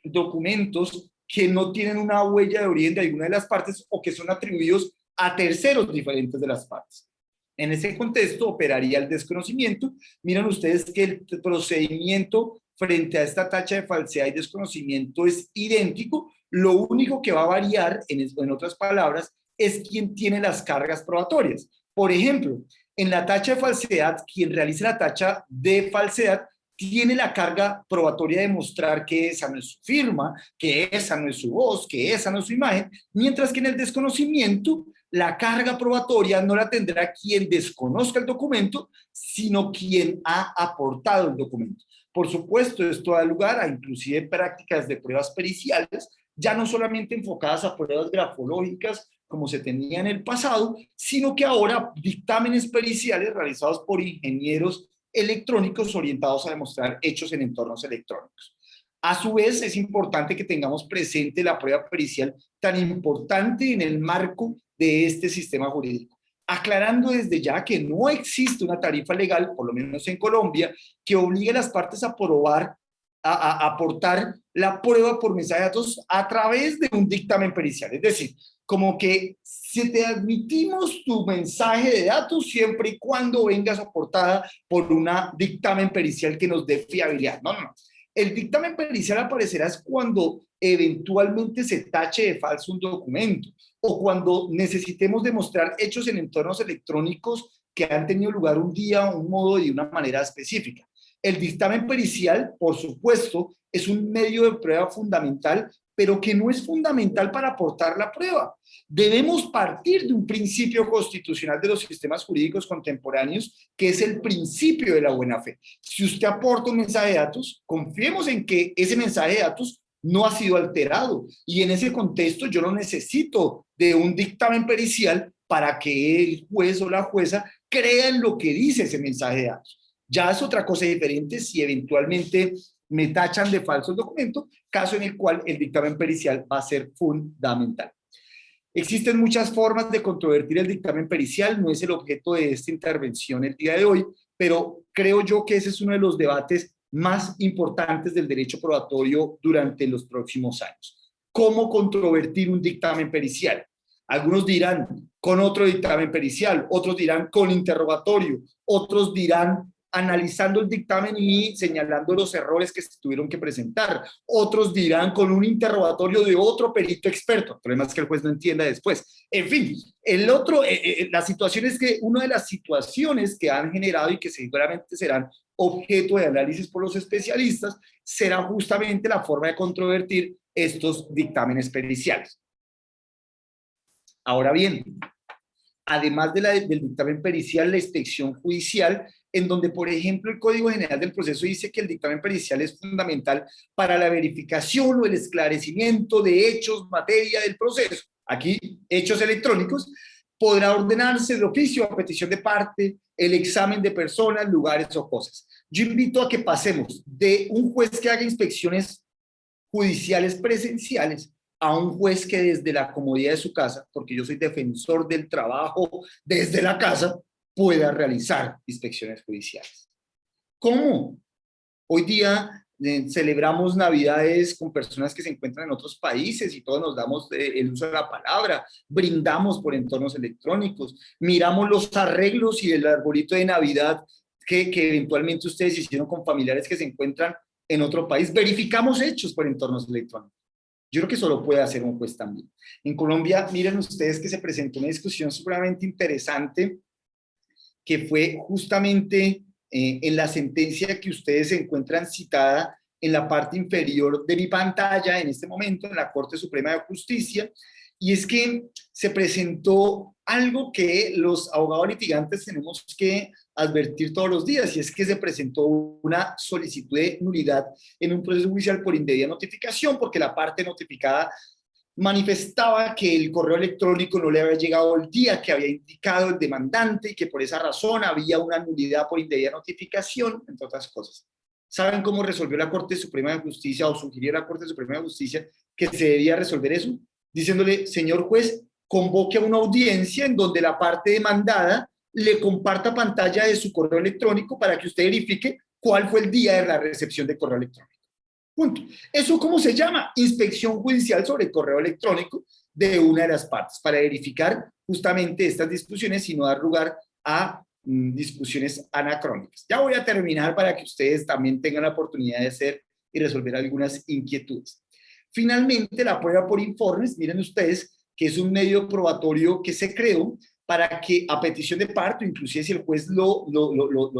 documentos que no tienen una huella de origen de alguna de las partes o que son atribuidos a terceros diferentes de las partes. En ese contexto operaría el desconocimiento. Miren ustedes que el procedimiento frente a esta tacha de falsedad y desconocimiento es idéntico. Lo único que va a variar, en otras palabras, es quién tiene las cargas probatorias. Por ejemplo, en la tacha de falsedad, quien realiza la tacha de falsedad tiene la carga probatoria de mostrar que esa no es su firma, que esa no es su voz, que esa no es su imagen, mientras que en el desconocimiento la carga probatoria no la tendrá quien desconozca el documento, sino quien ha aportado el documento. Por supuesto, esto da lugar a inclusive prácticas de pruebas periciales, ya no solamente enfocadas a pruebas grafológicas como se tenía en el pasado, sino que ahora dictámenes periciales realizados por ingenieros electrónicos orientados a demostrar hechos en entornos electrónicos. A su vez, es importante que tengamos presente la prueba pericial tan importante en el marco de este sistema jurídico, aclarando desde ya que no existe una tarifa legal, por lo menos en Colombia, que obligue a las partes a probar, a aportar la prueba por mensaje de datos a través de un dictamen pericial. Es decir, como que si te admitimos tu mensaje de datos siempre y cuando venga soportada por un dictamen pericial que nos dé fiabilidad. No, no, no. El dictamen pericial aparecerá cuando eventualmente se tache de falso un documento o cuando necesitemos demostrar hechos en entornos electrónicos que han tenido lugar un día, un modo y de una manera específica. El dictamen pericial, por supuesto, es un medio de prueba fundamental, pero que no es fundamental para aportar la prueba. Debemos partir de un principio constitucional de los sistemas jurídicos contemporáneos, que es el principio de la buena fe. Si usted aporta un mensaje de datos, confiemos en que ese mensaje de datos no ha sido alterado. Y en ese contexto yo no necesito de un dictamen pericial para que el juez o la jueza crea en lo que dice ese mensaje de datos. Ya es otra cosa diferente si eventualmente me tachan de falso el documento, caso en el cual el dictamen pericial va a ser fundamental. Existen muchas formas de controvertir el dictamen pericial, no es el objeto de esta intervención el día de hoy, pero creo yo que ese es uno de los debates más importantes del derecho probatorio durante los próximos años. ¿Cómo controvertir un dictamen pericial? Algunos dirán con otro dictamen pericial, otros dirán con interrogatorio, otros dirán analizando el dictamen y señalando los errores que se tuvieron que presentar. Otros dirán con un interrogatorio de otro perito experto. El problema es que el juez no entienda después. En fin, la situación es que una de las situaciones que han generado y que seguramente serán objeto de análisis por los especialistas será justamente la forma de controvertir estos dictámenes periciales. Ahora bien, además del dictamen pericial, la inspección judicial, en donde, por ejemplo, el Código General del Proceso dice que el dictamen pericial es fundamental para la verificación o el esclarecimiento de hechos, materia del proceso. Aquí, hechos electrónicos, podrá ordenarse de oficio a petición de parte el examen de personas, lugares o cosas. Yo invito a que pasemos de un juez que haga inspecciones judiciales presenciales a un juez que desde la comodidad de su casa, porque yo soy defensor del trabajo desde la casa, pueda realizar inspecciones judiciales. ¿Cómo? Hoy día celebramos Navidades con personas que se encuentran en otros países y todos nos damos el uso de la palabra, brindamos por entornos electrónicos, miramos los arreglos y el arbolito de Navidad que eventualmente ustedes hicieron con familiares que se encuentran en otro país, verificamos hechos por entornos electrónicos. Yo creo que eso lo puede hacer un juez también. En Colombia, miren ustedes que se presentó una discusión supremamente interesante que fue justamente en la sentencia que ustedes se encuentran citada en la parte inferior de mi pantalla en este momento, en la Corte Suprema de Justicia, y es que se presentó algo que los abogados litigantes tenemos que advertir todos los días, y es que se presentó una solicitud de nulidad en un proceso judicial por indebida notificación, porque la parte notificada manifestaba que el correo electrónico no le había llegado el día que había indicado el demandante y que por esa razón había una nulidad por indebida notificación, entre otras cosas. ¿Saben cómo resolvió la Corte Suprema de Justicia o sugirió la Corte Suprema de Justicia que se debía resolver eso? Diciéndole, señor juez, convoque a una audiencia en donde la parte demandada le comparta pantalla de su correo electrónico para que usted verifique cuál fue el día de la recepción de correo electrónico. Punto. ¿Eso cómo se llama? Inspección judicial sobre el correo electrónico de una de las partes, para verificar justamente estas discusiones y no dar lugar a discusiones anacrónicas. Ya voy a terminar para que ustedes también tengan la oportunidad de hacer y resolver algunas inquietudes. Finalmente, la prueba por informes, miren ustedes que es un medio probatorio que se creó para que a petición de parte, inclusive si el juez lo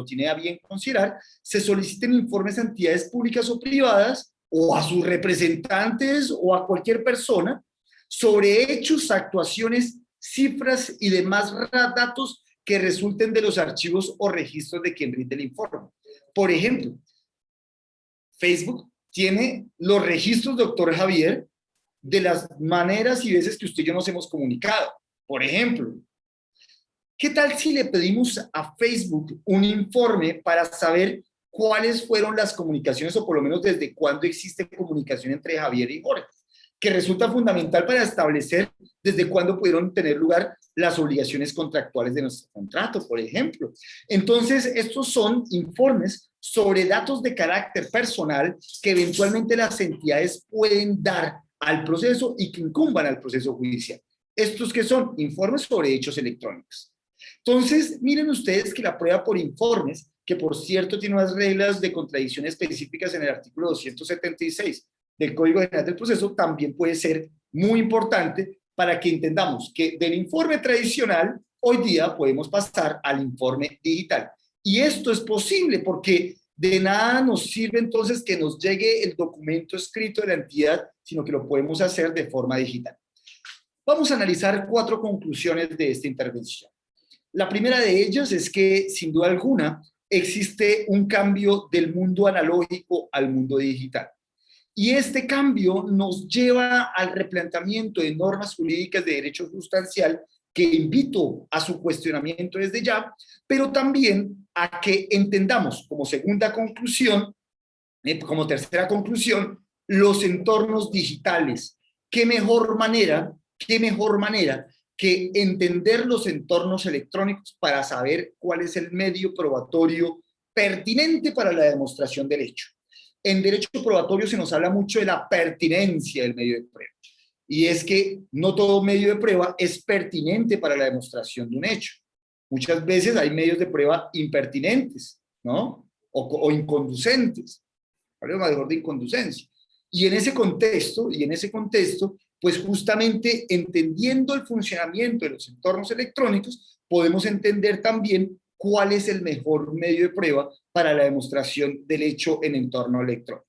tiene a bien considerar, se soliciten informes a entidades públicas o privadas o a sus representantes o a cualquier persona sobre hechos, actuaciones, cifras y demás datos que resulten de los archivos o registros de quien rinde el informe. Por ejemplo, Facebook tiene los registros, doctor Javier, de las maneras y veces que usted y yo nos hemos comunicado. Por ejemplo, ¿qué tal si le pedimos a Facebook un informe para saber cuáles fueron las comunicaciones o por lo menos desde cuándo existe comunicación entre Javier y Jorge? Que resulta fundamental para establecer desde cuándo pudieron tener lugar las obligaciones contractuales de nuestro contrato, por ejemplo. Entonces, estos son informes sobre datos de carácter personal que eventualmente las entidades pueden dar al proceso y que incumban al proceso judicial. ¿Estos qué son? Informes sobre hechos electrónicos. Entonces, miren ustedes que la prueba por informes, que por cierto tiene unas reglas de contradicción específicas en el artículo 276 del Código General del Proceso, también puede ser muy importante para que entendamos que del informe tradicional, hoy día podemos pasar al informe digital. Y esto es posible porque de nada nos sirve entonces que nos llegue el documento escrito de la entidad, sino que lo podemos hacer de forma digital. Vamos a analizar 4 conclusiones de esta intervención. La primera de ellas es que, sin duda alguna, existe un cambio del mundo analógico al mundo digital. Y este cambio nos lleva al replanteamiento de normas jurídicas de derecho sustancial que invito a su cuestionamiento desde ya, pero también a que entendamos como segunda conclusión, como tercera conclusión, los entornos digitales. ¿Qué mejor manera que entender los entornos electrónicos para saber cuál es el medio probatorio pertinente para la demostración del hecho? En derecho probatorio se nos habla mucho de la pertinencia del medio de prueba. Y es que no todo medio de prueba es pertinente para la demostración de un hecho. Muchas veces hay medios de prueba impertinentes, ¿no? O inconducentes. Hablemos mejor de inconducencia. Y en ese contexto, pues justamente entendiendo el funcionamiento de los entornos electrónicos, podemos entender también cuál es el mejor medio de prueba para la demostración del hecho en entorno electrónico.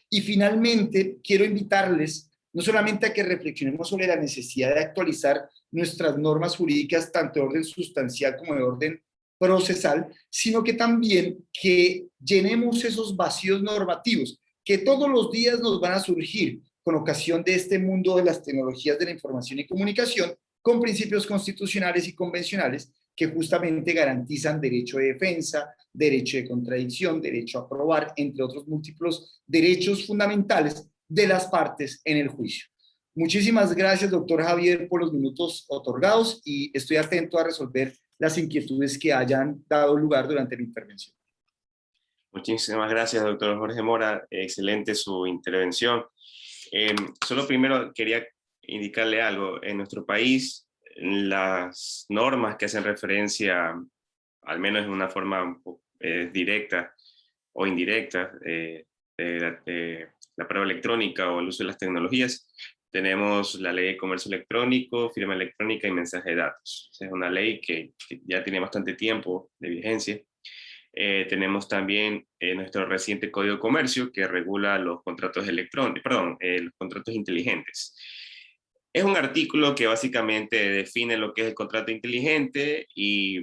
Y finalmente, quiero invitarles no solamente a que reflexionemos sobre la necesidad de actualizar nuestras normas jurídicas, tanto de orden sustancial como de orden procesal, sino que también que llenemos esos vacíos normativos que todos los días nos van a surgir con ocasión de este mundo de las tecnologías de la información y comunicación, con principios constitucionales y convencionales que justamente garantizan derecho de defensa, derecho de contradicción, derecho a probar, entre otros múltiples derechos fundamentales de las partes en el juicio. Muchísimas gracias, doctor Javier, por los minutos otorgados y estoy atento a resolver las inquietudes que hayan dado lugar durante mi intervención. Muchísimas gracias, doctor Jorge Mora. Excelente su intervención. Solo primero quería indicarle algo. En nuestro país, las normas que hacen referencia, al menos en una forma directa o indirecta, la prueba electrónica o el uso de las tecnologías, tenemos la ley de comercio electrónico, firma electrónica y mensaje de datos. Es una ley que ya tiene bastante tiempo de vigencia. Tenemos también nuestro reciente Código de Comercio que regula los contratos electrónicos, perdón, los contratos inteligentes. Es un artículo que básicamente define lo que es el contrato inteligente y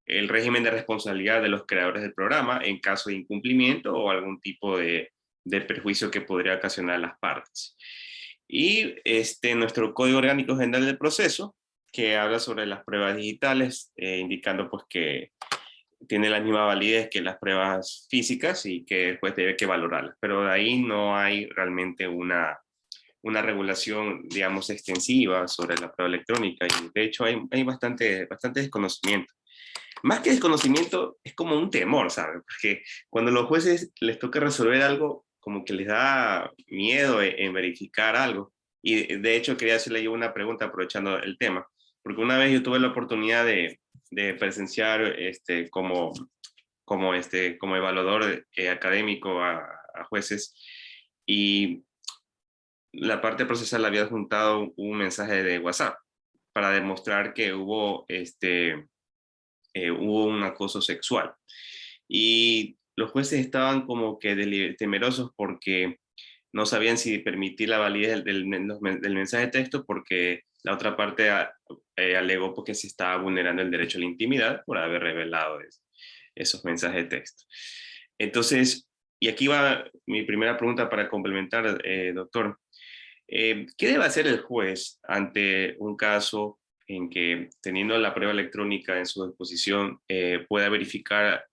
el régimen de responsabilidad de los creadores del programa en caso de incumplimiento o algún tipo de perjuicio que podría ocasionar a las partes. Y nuestro Código Orgánico General del Proceso, que habla sobre las pruebas digitales, indicando pues que tiene la misma validez que las pruebas físicas y que el juez debe que valorarlas. Pero de ahí no hay realmente una regulación, digamos, extensiva sobre la prueba electrónica. Y de hecho hay bastante desconocimiento. Más que desconocimiento, es como un temor, ¿saben? Porque cuando a los jueces les toca resolver algo, como que les da miedo en verificar algo. Y de hecho quería hacerle yo una pregunta aprovechando el tema, porque una vez yo tuve la oportunidad de presenciar como evaluador académico a jueces, y la parte procesal había juntado un mensaje de WhatsApp para demostrar que hubo un acoso sexual. Y los jueces estaban como que temerosos porque no sabían si permitir la validez del mensaje de texto, porque la otra parte alegó porque se estaba vulnerando el derecho a la intimidad por haber revelado esos mensajes de texto. Entonces, y aquí va mi primera pregunta para complementar, doctor. ¿Qué debe hacer el juez ante un caso en que, teniendo la prueba electrónica en su disposición, pueda verificar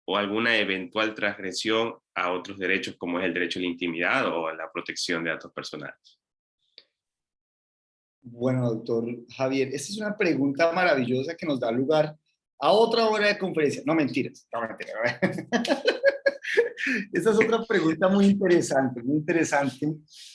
o alguna eventual transgresión a otros derechos, como es el derecho a la intimidad o a la protección de datos personales? Bueno, doctor Javier, esta es una pregunta maravillosa que nos da lugar a otra hora de conferencia. No, mentiras. No, mentiras. Esta es otra pregunta muy interesante,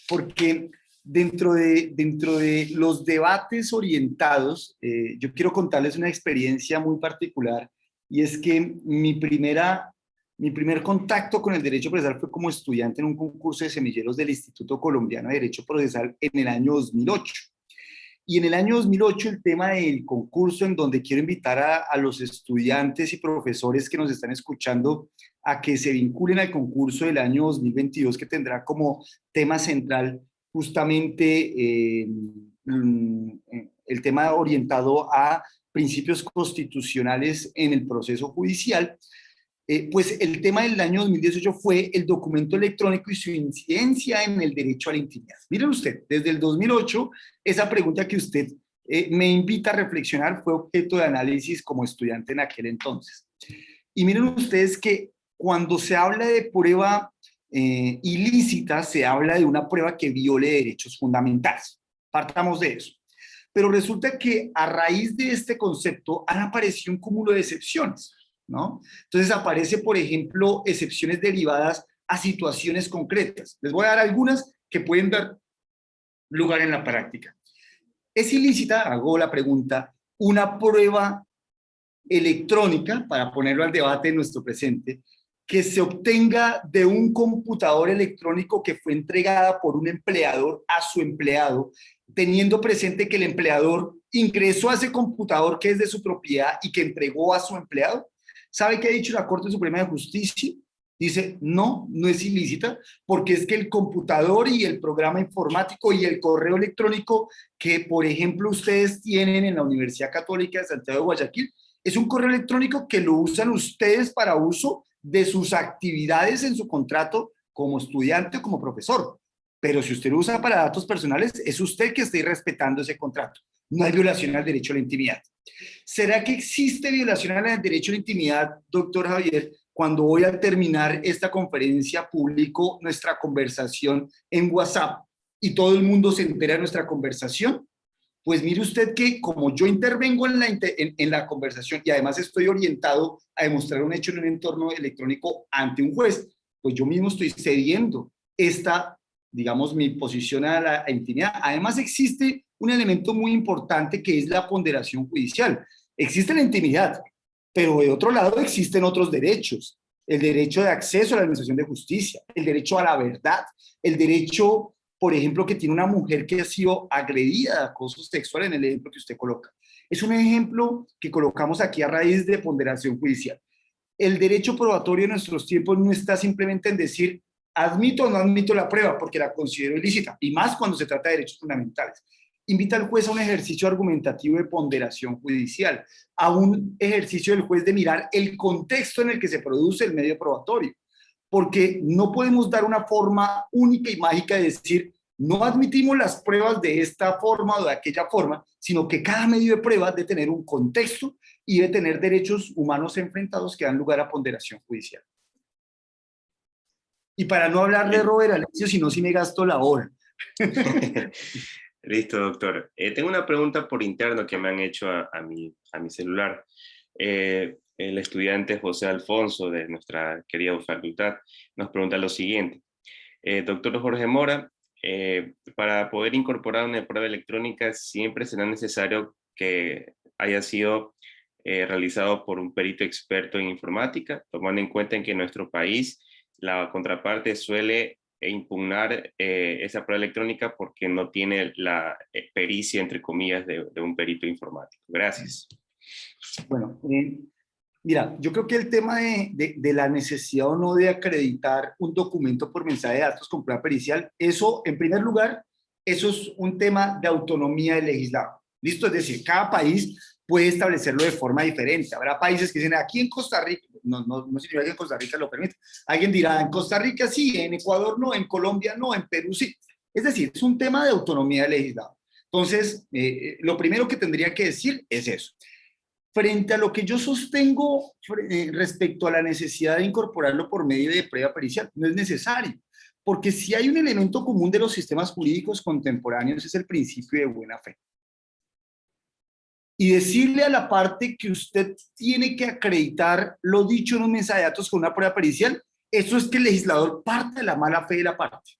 porque dentro de los debates orientados, yo quiero contarles una experiencia muy particular, y es que mi primer contacto con el derecho procesal fue como estudiante en un concurso de semilleros del Instituto Colombiano de Derecho Procesal en el año 2008. Y en el año 2008 el tema del concurso, en donde quiero invitar a los estudiantes y profesores que nos están escuchando a que se vinculen al concurso del año 2022, que tendrá como tema central justamente el tema orientado a principios constitucionales en el proceso judicial. Pues el tema del año 2018 fue el documento electrónico y su incidencia en el derecho a la intimidad. Miren usted, desde el 2008, esa pregunta que usted me invita a reflexionar fue objeto de análisis como estudiante en aquel entonces. Y miren ustedes que cuando se habla de prueba ilícita, se habla de una prueba que viole derechos fundamentales. Partamos de eso. Pero resulta que a raíz de este concepto han aparecido un cúmulo de excepciones, ¿no? Entonces aparece, por ejemplo, excepciones derivadas a situaciones concretas. Les voy a dar algunas que pueden dar lugar en la práctica. ¿Es ilícita, hago la pregunta, una prueba electrónica, para ponerlo al debate en nuestro presente, que se obtenga de un computador electrónico que fue entregada por un empleador a su empleado, teniendo presente que el empleador ingresó a ese computador que es de su propiedad y que entregó a su empleado? ¿Sabe qué ha dicho la Corte Suprema de Justicia? Dice, no, no es ilícita, porque es que el computador y el programa informático y el correo electrónico que, por ejemplo, ustedes tienen en la Universidad Católica de Santiago de Guayaquil, es un correo electrónico que lo usan ustedes para uso de sus actividades en su contrato como estudiante o como profesor. Pero si usted lo usa para datos personales, es usted que está irrespetando ese contrato. No hay violación al derecho a la intimidad. ¿Será que existe violación al derecho a la intimidad, doctor Javier, cuando voy a terminar esta conferencia, publico nuestra conversación en WhatsApp y todo el mundo se entera de nuestra conversación? Pues mire usted que como yo intervengo en la conversación y además estoy orientado a demostrar un hecho en un entorno electrónico ante un juez, pues yo mismo estoy cediendo esta, digamos, mi posición a la intimidad. Además existe un elemento muy importante que es la ponderación judicial. Existe la intimidad, pero de otro lado existen otros derechos. El derecho de acceso a la administración de justicia, el derecho a la verdad, el derecho, por ejemplo, que tiene una mujer que ha sido agredida de acoso sexual en el ejemplo que usted coloca. Es un ejemplo que colocamos aquí a raíz de ponderación judicial. El derecho probatorio en nuestros tiempos no está simplemente en decir admito o no admito la prueba porque la considero ilícita, y más cuando se trata de derechos fundamentales. Invita al juez a un ejercicio argumentativo de ponderación judicial, a un ejercicio del juez de mirar el contexto en el que se produce el medio probatorio, porque no podemos dar una forma única y mágica de decir no admitimos las pruebas de esta forma o de aquella forma, sino que cada medio de prueba debe tener un contexto y debe tener derechos humanos enfrentados que dan lugar a ponderación judicial. Y para no hablar de Robert Alessio, sino si me gasto la hora. Listo, doctor. Tengo una pregunta por interno que me han hecho a mi celular. El estudiante José Alfonso de nuestra querida facultad nos pregunta lo siguiente. Doctor Jorge Mora, para poder incorporar una prueba electrónica siempre será necesario que haya sido realizado por un perito experto en informática, tomando en cuenta en que en nuestro país la contraparte suele impugnar esa prueba electrónica porque no tiene la pericia, entre comillas, de un perito informático. Gracias. Bueno, mira, yo creo que el tema de la necesidad o no de acreditar un documento por mensaje de datos con prueba pericial, eso, en primer lugar, eso es un tema de autonomía del legislador. ¿Listo? Es decir, cada país puede establecerlo de forma diferente. Habrá países que dicen, aquí en Costa Rica, no significa que en Costa Rica lo permite. Alguien dirá, en Costa Rica sí, en Ecuador no, en Colombia no, en Perú sí. Es decir, es un tema de autonomía del legislador. Entonces, lo primero que tendría que decir es eso. Frente a lo que yo sostengo respecto a la necesidad de incorporarlo por medio de prueba pericial, no es necesario, porque si hay un elemento común de los sistemas jurídicos contemporáneos es el principio de buena fe. Y decirle a la parte que usted tiene que acreditar lo dicho en un mensaje de datos con una prueba pericial, eso es que el legislador parte de la mala fe de la parte.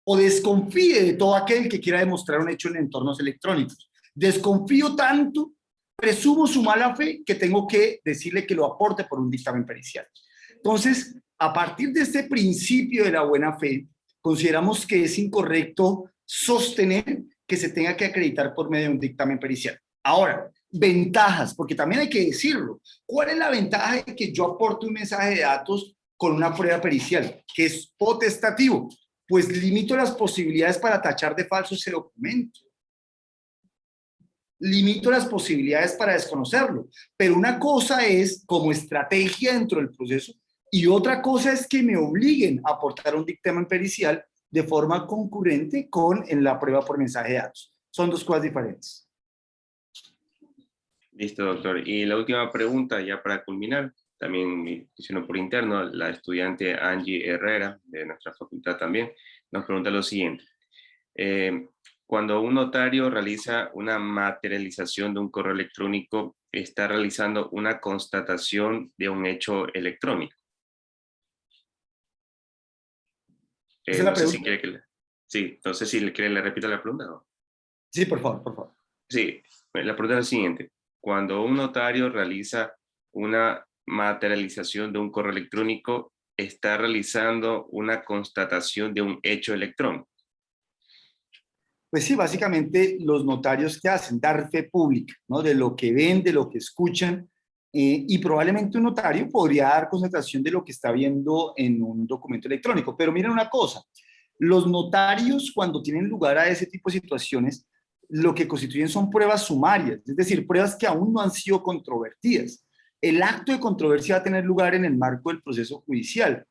O desconfíe de todo aquel que quiera demostrar un hecho en entornos electrónicos. Desconfío tanto, presumo su mala fe, que tengo que decirle que lo aporte por un dictamen pericial. Entonces, a partir de este principio de la buena fe, consideramos que es incorrecto sostener que se tenga que acreditar por medio de un dictamen pericial. Ahora, ventajas, porque también hay que decirlo. ¿Cuál es la ventaja de que yo aporte un mensaje de datos con una prueba pericial, que es potestativo? Pues limito las posibilidades para tachar de falso ese documento. Limito las posibilidades para desconocerlo. Pero una cosa es como estrategia dentro del proceso y otra cosa es que me obliguen a aportar un dictamen pericial de forma concurrente con en la prueba por mensaje de datos. Son dos cosas diferentes. Listo, doctor. Y la última pregunta, ya para culminar, también me hicieron por interno, la estudiante Angie Herrera, de nuestra facultad también, nos pregunta lo siguiente. Cuando un notario realiza una materialización de un correo electrónico, está realizando una constatación de un hecho electrónico. No sé si quiere que sí, no sé si le repita la pregunta. ¿No? Sí, por favor, por favor. Sí, la pregunta es la siguiente. Cuando un notario realiza una materialización de un correo electrónico, está realizando una constatación de un hecho electrónico. Pues sí, básicamente los notarios que hacen, dar fe pública, ¿no? De lo que ven, de lo que escuchan, y probablemente un notario podría dar constatación de lo que está viendo en un documento electrónico. Pero miren una cosa, los notarios cuando tienen lugar a ese tipo de situaciones, lo que constituyen son pruebas sumarias, es decir, pruebas que aún no han sido controvertidas. El acto de controversia va a tener lugar en el marco del proceso judicial.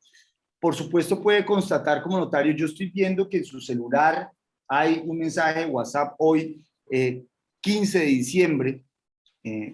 Por supuesto puede constatar como notario, yo estoy viendo que en su celular hay un mensaje de WhatsApp hoy, 15 de diciembre,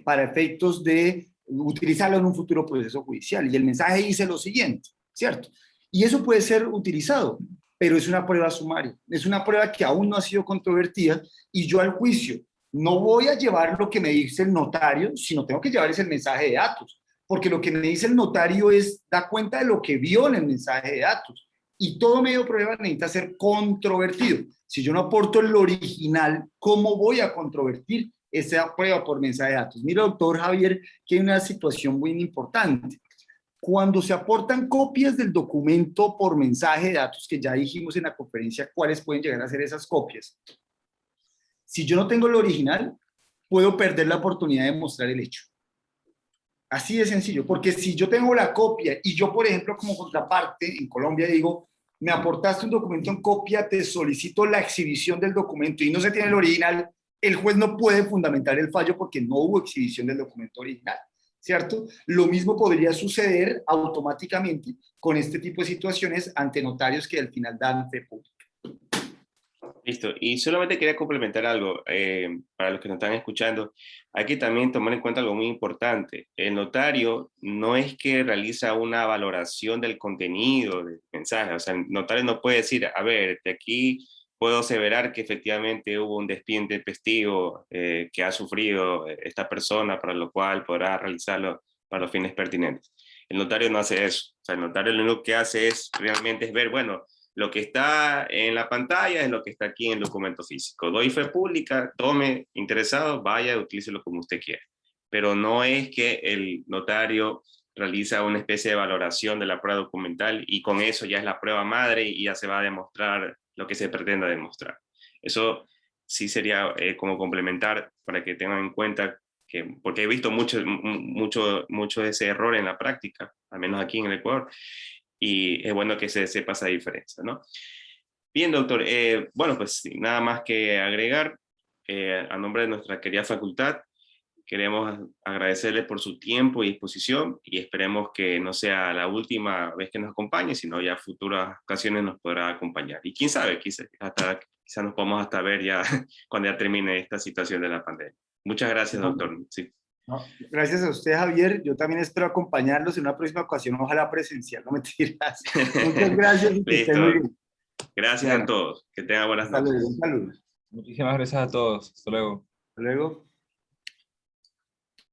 para efectos de utilizarlo en un futuro proceso judicial. Y el mensaje dice lo siguiente, ¿cierto? Y eso puede ser utilizado, pero es una prueba sumaria, es una prueba que aún no ha sido controvertida y yo al juicio no voy a llevar lo que me dice el notario, sino tengo que llevar es el mensaje de datos, porque lo que me dice el notario da cuenta de lo que vio en el mensaje de datos. Y todo medio de prueba necesita ser controvertido. Si yo no aporto el original, ¿cómo voy a controvertir esa prueba por mensaje de datos? Mira, doctor Javier, que hay una situación muy importante. Cuando se aportan copias del documento por mensaje de datos, que ya dijimos en la conferencia cuáles pueden llegar a ser esas copias, si yo no tengo el original, puedo perder la oportunidad de mostrar el hecho. Así de sencillo, porque si yo tengo la copia y yo, por ejemplo, como contraparte en Colombia digo, me aportaste un documento en copia, te solicito la exhibición del documento y no se tiene el original, el juez no puede fundamentar el fallo porque no hubo exhibición del documento original, ¿cierto? Lo mismo podría suceder automáticamente con este tipo de situaciones ante notarios que al final dan fe pública. Listo. Y solamente quería complementar algo para los que nos están escuchando. Hay que también tomar en cuenta algo muy importante. El notario no es que realiza una valoración del contenido del mensaje. O sea, el notario no puede decir, a ver, de aquí puedo aseverar que efectivamente hubo un despido testigo que ha sufrido esta persona, para lo cual podrá realizarlo para los fines pertinentes. El notario no hace eso. O sea, el notario lo único que hace es realmente es ver, bueno, lo que está en la pantalla es lo que está aquí en el documento físico. Doy fe pública, tome, interesado, vaya, utilícelo como usted quiera. Pero no es que el notario realiza una especie de valoración de la prueba documental y con eso ya es la prueba madre y ya se va a demostrar lo que se pretenda demostrar. Eso sí sería como complementar para que tengan en cuenta que, porque he visto mucho de ese error en la práctica, al menos aquí en el Ecuador, y es bueno que se sepa esa diferencia, ¿no? Bien, doctor. Bueno, pues nada más que agregar. A nombre de nuestra querida facultad, queremos agradecerle por su tiempo y disposición y esperemos que no sea la última vez que nos acompañe, sino ya futuras ocasiones nos podrá acompañar. Y quién sabe, quizá nos podamos hasta ver ya cuando ya termine esta situación de la pandemia. Muchas gracias, doctor. Sí. No, gracias a usted, Javier. Yo también espero acompañarlos en una próxima ocasión, ojalá presencial, no mentiras. Muchas gracias y que estén muy Listo. bien. Gracias Bueno, a todos. Que tengan buenas hasta luego. noches. Un saludo. Muchísimas gracias a todos. Hasta luego. Hasta luego.